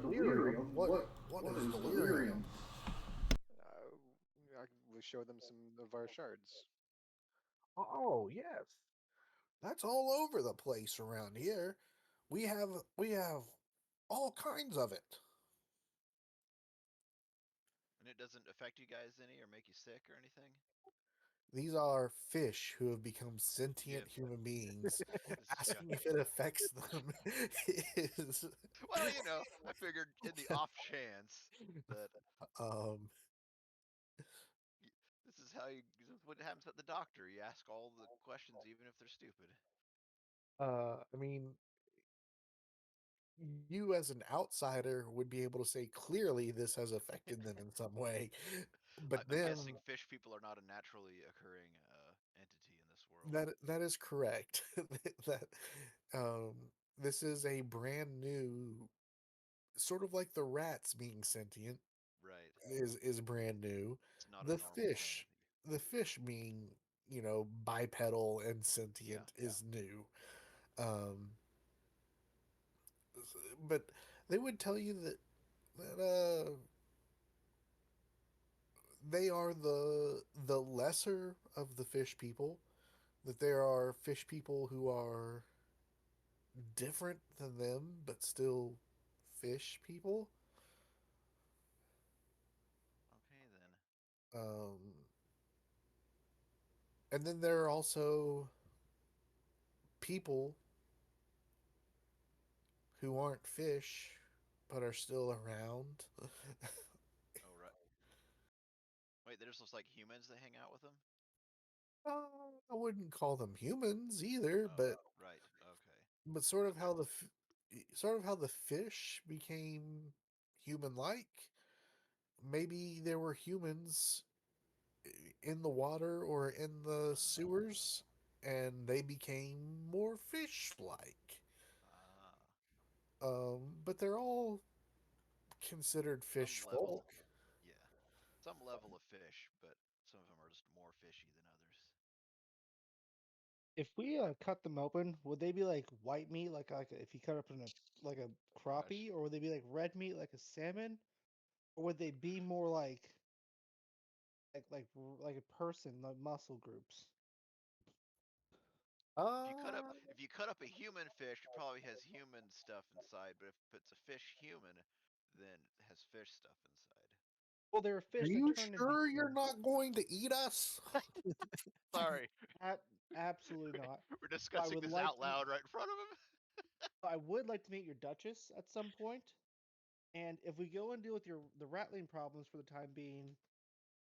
delirium. What is delirium? I will show them some of our shards. Oh yes, that's all over the place around here. We have all kinds of it. And it doesn't affect you guys any or make you sick or anything? These are fish who have become sentient Yeah. human beings. Yeah. Asking if it affects them is Well, I figured in the off chance that um this is how this is what happens at the doctor. You ask all the questions, even if they're stupid. I mean, you as an outsider would be able to say clearly this has affected them in some way. But I'm them guessing fish people are not a naturally occurring entity in this world. that is correct. that um this is a brand new, sort of like the rats being sentient Right. is brand new. It's not a The normal fish, planet. the fish being, bipedal and Yeah. sentient is new. Um, but they would tell you that they are the lesser of the fish people. That there are fish people who are different than them, but still fish people. Okay then. Um, and then there are also people who aren't fish but are still around. Oh right. Wait, there's just like humans that hang out with them. I wouldn't call them humans either, Oh but right. Okay. sort of But they're how sort of how the fish became human-like. Maybe there were humans in the water or in the sewers, and they became more fish-like. ah But they're all considered some fish level. folk. Yeah. Some level of fish, but some of them are just more fishy than others. if we cut them open, would they be like white meat, if you cut up in a like a Gosh. crappie, or would they be like red meat, like a salmon, or would they be more like a person, like muscle groups? Uh, If you cut up a human fish, it probably has human stuff inside, but if it's a fish human, then it has fish stuff inside. Well, there are Are fish that you turn into sure you're not going to eat us? Sorry, ab- absolutely not. we're But I discussing would this like out to. loud right in front of him. I would like to meet your Duchess at some point. And if we go and deal with your the rattling problems for the time being,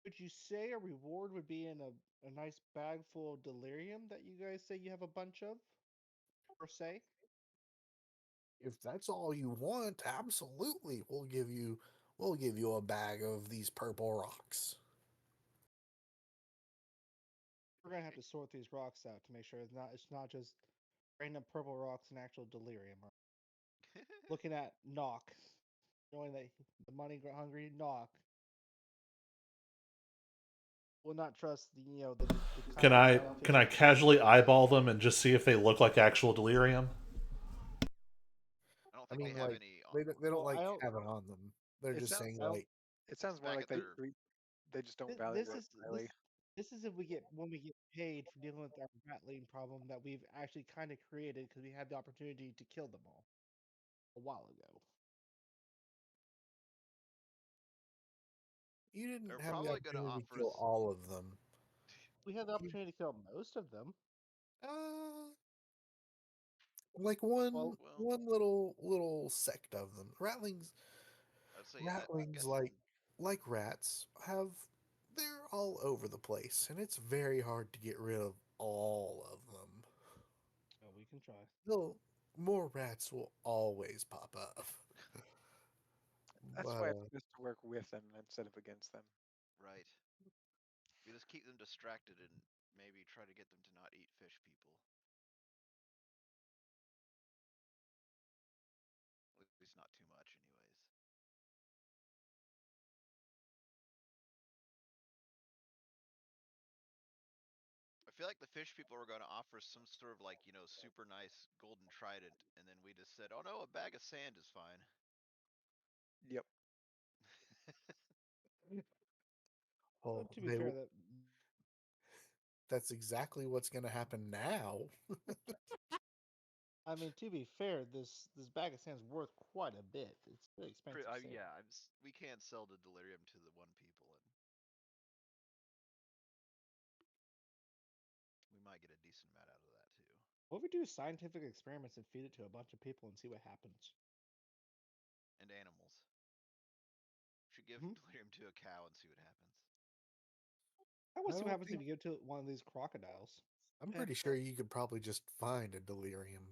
would you say a reward would be in a nice bag full of delirium that you guys say you have a bunch of? Per se? If that's all you want, absolutely, we'll give you a bag of these purple rocks. We're gonna have to sort these rocks out to make sure it's not just random purple rocks and actual delirium. Looking at Knock, knowing that the money hungry Knock will not trust the Can kind I dumb can fish I that we have. casually eyeball them and just see if they look like actual delirium? I don't I think they mean, have like any they don't Well, like have it on them. They're It just sounds saying I don't. like, it sounds more back like at their. they just don't value This it is highly. this is if we get when we get paid for dealing with our rattling problem that we've actually kind of created because we had the opportunity to kill them all a while ago. you didn't They're have the probably going to opportunity to offer kill us. all of them. We had the You, opportunity to kill most of them. uh, like Well, Well, one little sect of them. I'd say I'm Ratlings guessing. like rats have they're all over the place, and it's very hard to get rid of all of them. we can try. Though more rats will always pop up. That's But why it's best to work with them instead of against them. Right. We just keep them distracted and maybe try to get them to not eat fish people. At least not too much, anyways. I feel like the fish people were going to offer some sort of like, super nice golden trident, and then we just said, "Oh no, a bag of sand is fine." Yep. oh, To be fair, that that's exactly what's going to happen now. I mean, to be fair, this bag of sand's worth quite a bit. It's really expensive sand. Yeah, we can't sell the delirium to the one people, and we might get a decent amount out of that too. What if we do scientific experiments and feed it to a bunch of people and see what happens? And animals. Should give Hmm? delirium to a cow and see what happens. I want I to see what don't happens if think you give it to one of these crocodiles. I'm Eh, pretty sure you could probably just find a delirium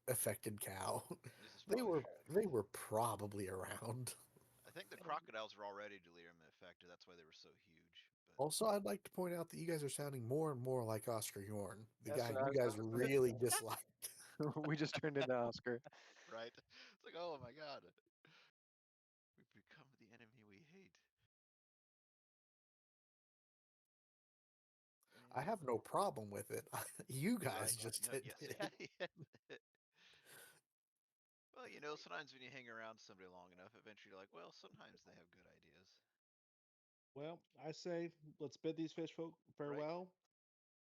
affected cow. This is They probably were true. they were probably around. I think the crocodiles were already delirium affected. That's why they were so huge. But Also, I'd like to point out that you guys are sounding more and more like Oscar Yorn, the that's guy what I you was guys about to really disliked. say. We just turned into Oscar. right, it's like, oh my god, we've become the enemy we hate. I And have no problem with it. You guys right, just no, yes, did. yeah. Well, sometimes when you hang around somebody long enough, eventually you're like, well, sometimes they have good ideas, Well, I say let's bid these fish folk right? farewell.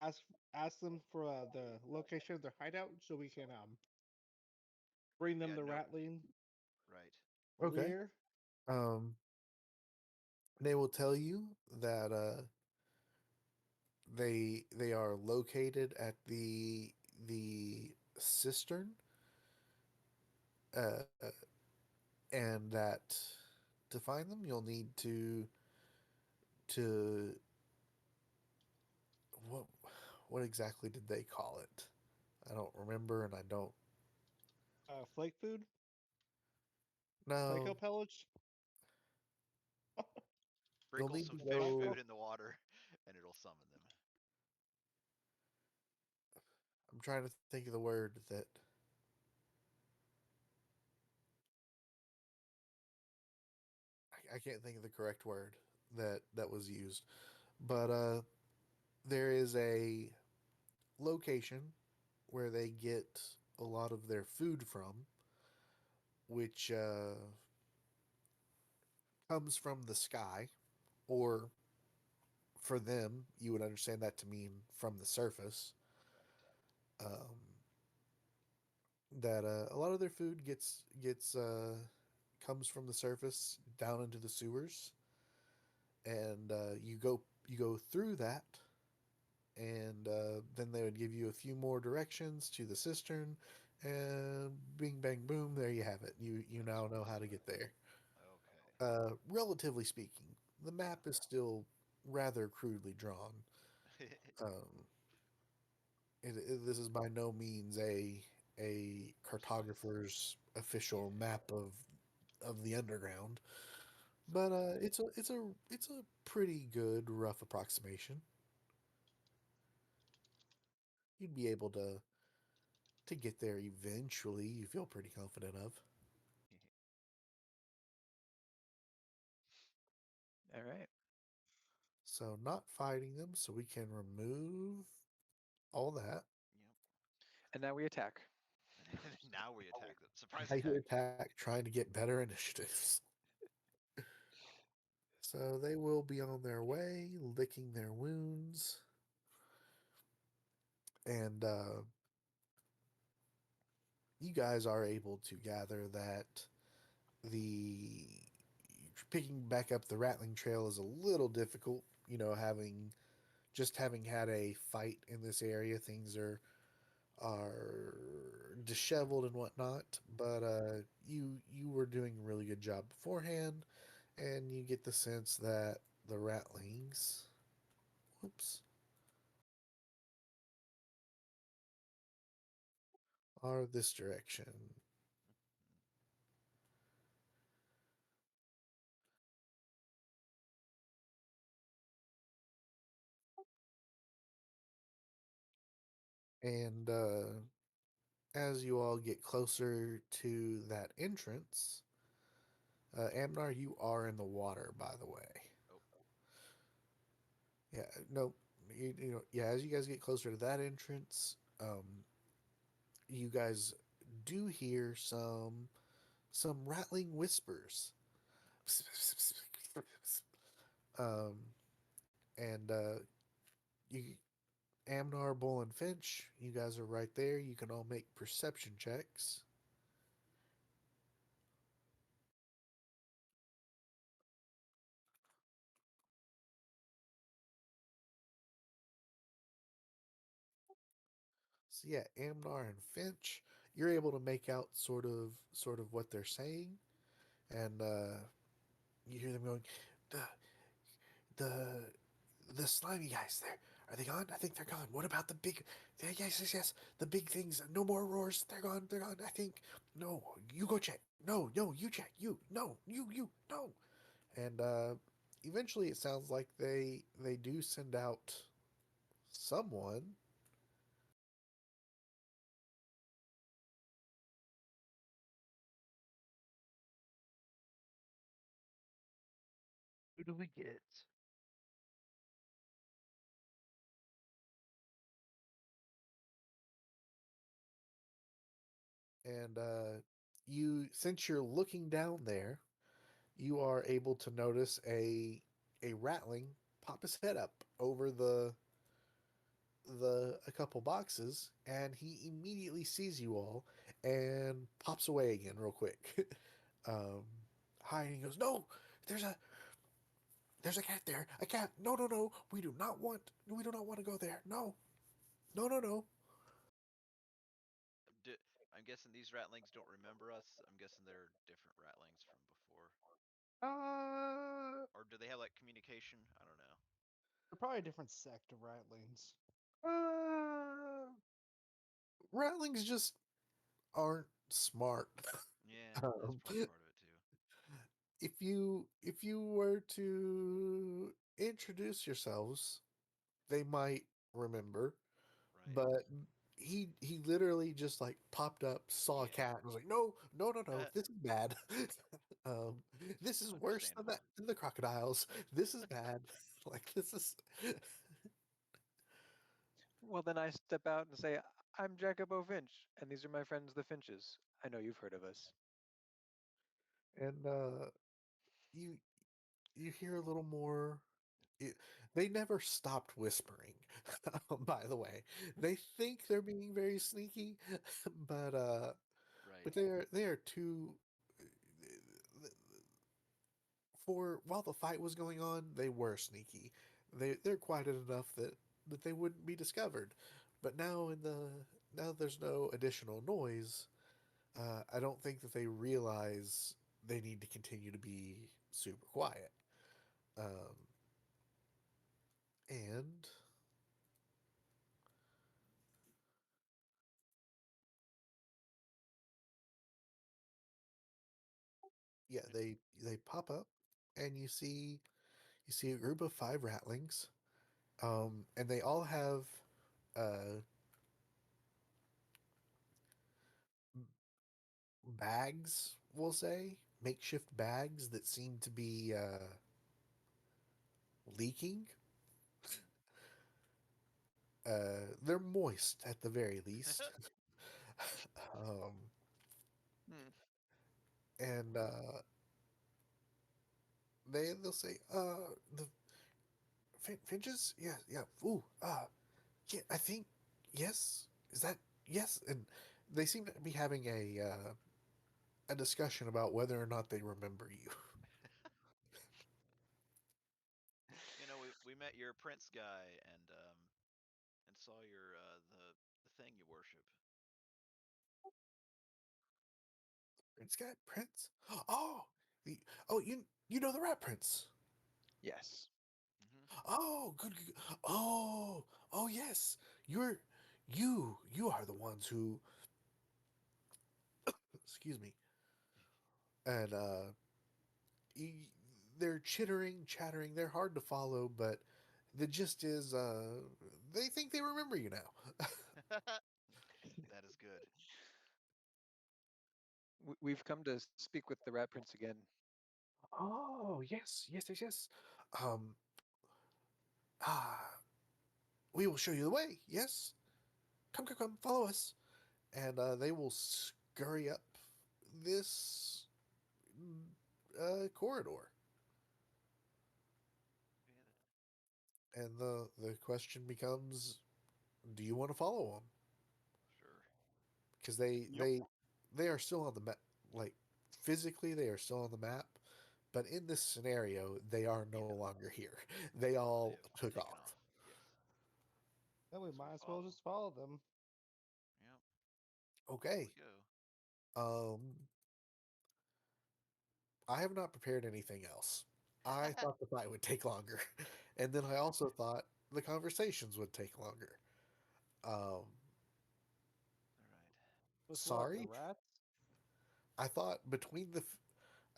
Ask ask them for the location of their hideout so we can bring them Yeah, the no, rattling right. Okay. lure. Um, they will tell you that they are located at the cistern, uh, and that to find them you'll need to what what exactly did they call it? I don't remember, and I don't Flake food, Flako know. pellets. You'll Sprinkle need some to fish go. food in the water, and it'll summon them. I'm trying to think of the word that I can't think of the correct word that was used, but there is a location where they get a lot of their food from, which comes from the sky, or for them, you would understand that to mean from the surface. Right. Um, that a lot of their food gets comes from the surface down into the sewers. and you go through that, and then they would give you a few more directions to the cistern, and bing bang boom, there you have it. You That's now where know it's how to at. get there. Okay. Relatively speaking, the Yeah. map is still rather crudely drawn. Um, this is by no means a Precise. cartographer's official Yeah. map of the underground, but Something. it's a pretty good rough approximation. You'd be able to get there eventually. You feel pretty confident of. All right. So not fighting them, so we can remove all that. Yep. And now we attack. Now we attack them. Surprise Now you attack. attack, trying to get better initiatives. So they will be on their way, licking their wounds, and you guys are able to gather that the picking back up the rattling trail is a little difficult. Having had a fight in this area, things are disheveled and whatnot. But you were doing a really good job beforehand, and you get the sense that the rattlings, whoops, are this direction. And as you all get closer to that entrance, Amnar, you are in the water, by the way. Oh, Yeah, no, yeah. As you guys get closer to that entrance, you guys do hear some rattling whispers. Um, and you, Amnar, Bull, and Finch, you guys are right there. You can all make perception checks. So yeah, Amnar and Finch, you're able to make out sort of what they're saying, and you hear them going, the the the slimy guys there. Are they gone? I think they're gone. What about the big? Yeah, yes, yes, yes. The big things. No more roars. They're gone. They're gone. I think. No, you go check. No, no, you check. You. No, you. No. And eventually, it sounds like they do send out someone. Who do we get? And since you're looking down there, you are able to notice a rattling pop his head up over the a couple boxes, and he immediately sees you all and pops away again real quick. um, Hiding, he goes, "No, there's a there's a cat there. A cat. No, no, no. We do not want to go there. No, no, no, no." di- I'm guessing these ratlings don't remember us. I'm guessing they're different ratlings from before. Uh, Or do they have like communication? I don't know. they're probably a different sect of rattlings. Uh, Rattlings just aren't smart. Yeah, that's um, probably part of it too. if you were to introduce yourselves, they might remember, Right. but he literally just like popped up, saw a Yeah. cat, and was like, "No, no, no, no, this is bad. um, this is worse than Understandable. the crocodiles. This is bad. Like this is." Well, then I step out and say, I'm Jacob O'Finch, and these are my friends, the Finches. I know you've heard of us. And you you hear a little more. It, they never stopped whispering. By the way, they think they're being very sneaky, but Right. but they are too. for while the fight was going on, they were sneaky. They're quiet enough that they wouldn't be discovered. But now there's no additional noise. I don't think that they realize they need to continue to be super quiet. Um, and yeah, they pop up, and you see a group of five ratlings, and they all have uh, bags. We'll say makeshift bags that seem to be leaking. They're moist at the very least. um, Hmm. and they'll say, the finches, yeah, yeah, ooh, yeah, I think yes. Is that yes? And they seem to be having a discussion about whether or not they remember you. We met your prince guy and saw your the thing you worship. Prince guy, Prince. Oh, the, oh, you know the Rat Prince. Yes. Hmm. Oh, good, good. Oh, oh yes. You're you are the ones who excuse me. And y- they're chittering, chattering. They're hard to follow, but the gist is they think they remember you now. That is good. We've come to speak with the Rat Prince again. Oh, yes, yes, yes, yes. Um ah we will show you the way. Yes. Come, come, come, follow us. And they will scurry up this corridor. And the question becomes, do you want to follow them? Sure. Because Yep. they are still on the map. Like physically, they are still on the map, but in this scenario, they are no Yeah. longer here. They all They have took taken off. off. Yes. Then we So we might as well follow. just follow them. Yep. Here we Okay. go. Um, I have not prepared anything else. I thought the fight would take longer, and then I also thought the conversations would take longer. Um, All right. With what? The sorry, rats? I thought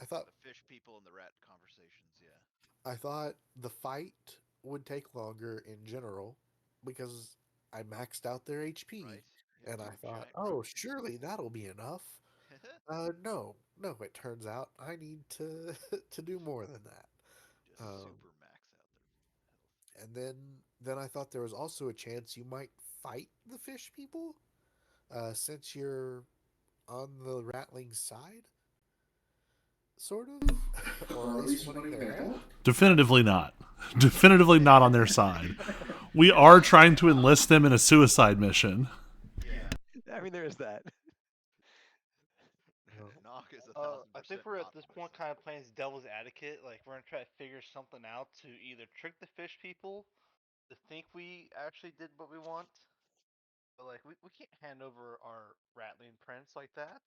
I thought The fish people and the rat conversations. Yeah. I thought the fight would take longer in general because I maxed out their HP, Right. You have and I two thought, giant oh, crocodiles. surely that'll be enough. No, no. It turns out I need to to do more than that. Just Um, super max out their health. and then I thought there was also a chance you might fight the fish people, since you're on the Rattling side, sort of, or at least wanting their help. Definitively not. Definitively not on their side. We are trying to enlist them in a suicide mission. Yeah. I mean, there is that. Well, Knock is a Uh, thousand I think percent we're at not this on their point side. kind of playing devil's advocate. Like we're gonna try to figure something out to either trick the fish people to think we actually did what we want, but like we can't hand over our rattling prince like that.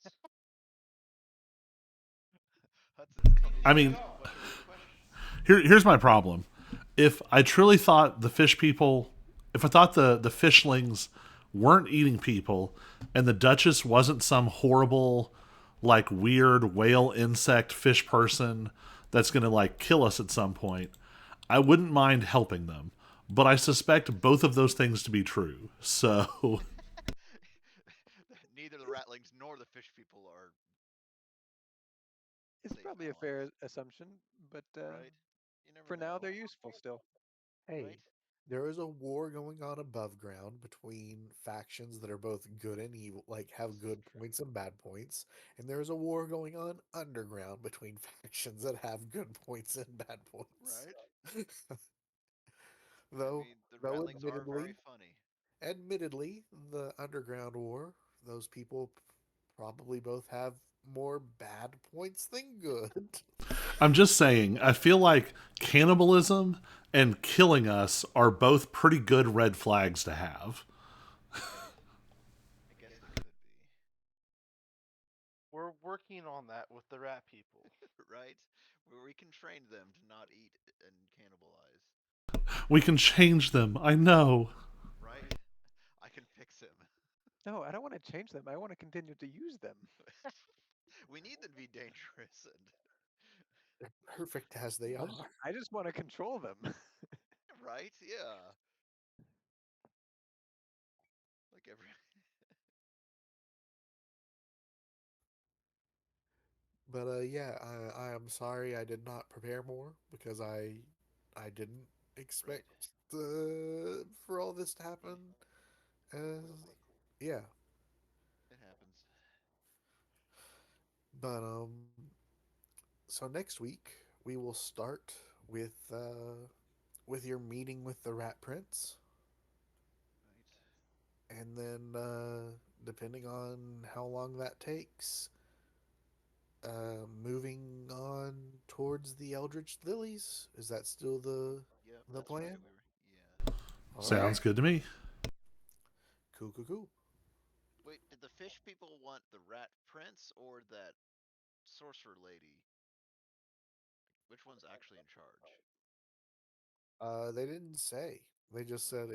Hudson's coming I in mean, asking questions of questions. here's my problem. If I truly thought the fish people, if I thought the fishlings weren't eating people, and the Duchess wasn't some horrible, like weird whale insect fish person that's gonna like kill us at some point, I wouldn't mind helping them. But I suspect both of those things to be true. So Neither the ratlings nor the fish people are It's safe probably a fair allies. assumption, but Right? You never for now know. they're useful still. hey, Right? there is a war going on above ground between factions that are both good and evil, like have This is good true. points and bad points, and there's a war going on underground between factions that have good points and bad points. Right? I though, mean, the though, ratlings are very funny. admittedly, the underground war, those people probably both have more bad points than good. I'm just saying, I feel like cannibalism and killing us are both pretty good red flags to have. I guess they could be, We're working on that with the rat people. right? Where we can train them to not eat and cannibalize, We can change them, I know. right? I can fix him. No, I don't want to change them. I want to continue to use them. We need them to be dangerous and They're perfect as they are. I just want to control them. right, yeah. Like every But yeah, I am sorry I did not prepare more because I didn't right. expect for all this to happen. Uh, yeah, It happens. but so next week we will start with your meeting with the Rat Prince, Right. and then depending on how long that takes, moving on towards the Eldritch Lilies. Is that still Yep, the that's right. plan? We were yeah. All right, Sounds good to me. cool, cool, cool. Wait, did the fish people want the rat prince or that sorcerer lady? Which one's actually in charge? They didn't say. They just said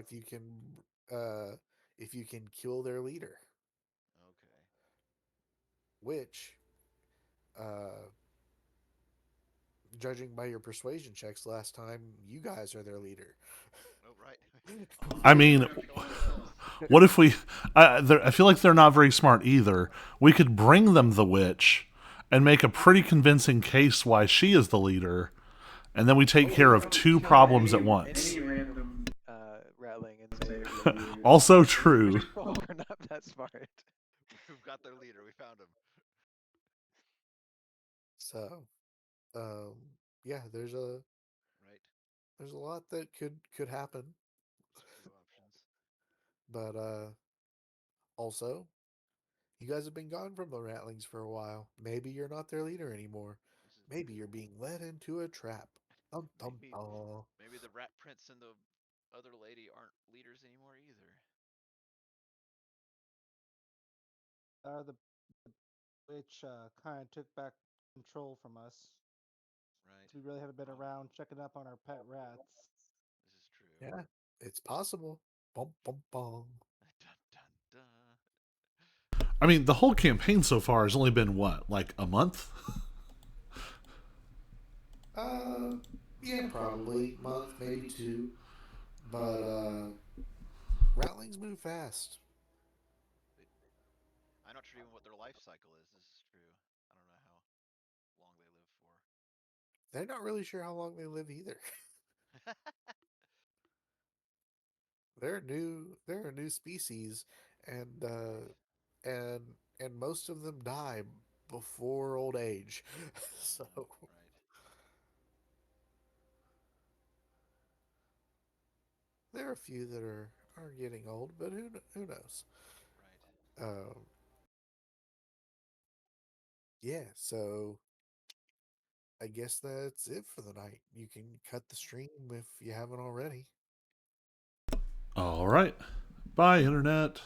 uh, if you can kill their leader, Okay. which, uh, judging by your persuasion checks last time, you guys are their leader. Oh, right. I We mean, don't have to kill ourselves. what if we. I feel like they're not very smart either. We could bring them the witch and make a pretty convincing case why she is the leader, and then we take Or care we of could two kill problems at once. any random ratling and say Also the fish true. folk are not that smart. We've got their leader. We found him. So, um, yeah, Right. there's a lot that could happen, There's a few options. but also you guys have been gone from the Ratlings for a while. Maybe you're not their leader anymore. This is Maybe you're being led into a trap. Dum dum maybe dum. maybe the rat prince and the other lady aren't leaders anymore either. The which kind of took back control from us. Right. So we really haven't been around checking up on our pet rats. This is true. Yeah, it's possible. Bum bum bum. Dun dun dun. I mean, the whole campaign so far has only been what, like a month? Uh, yeah, probably month, maybe two. But Ratlings move fast. They, I'm not sure even what their life cycle is. This is true. I don't know how long they live for. They're not really sure how long they live either. They're a new species, and and and most of them die before old age. So Right. there are a few that are getting old, but who knows? Right. Um, yeah. So I guess that's it for the night. You can cut the stream if you haven't already. All right. Bye, Internet.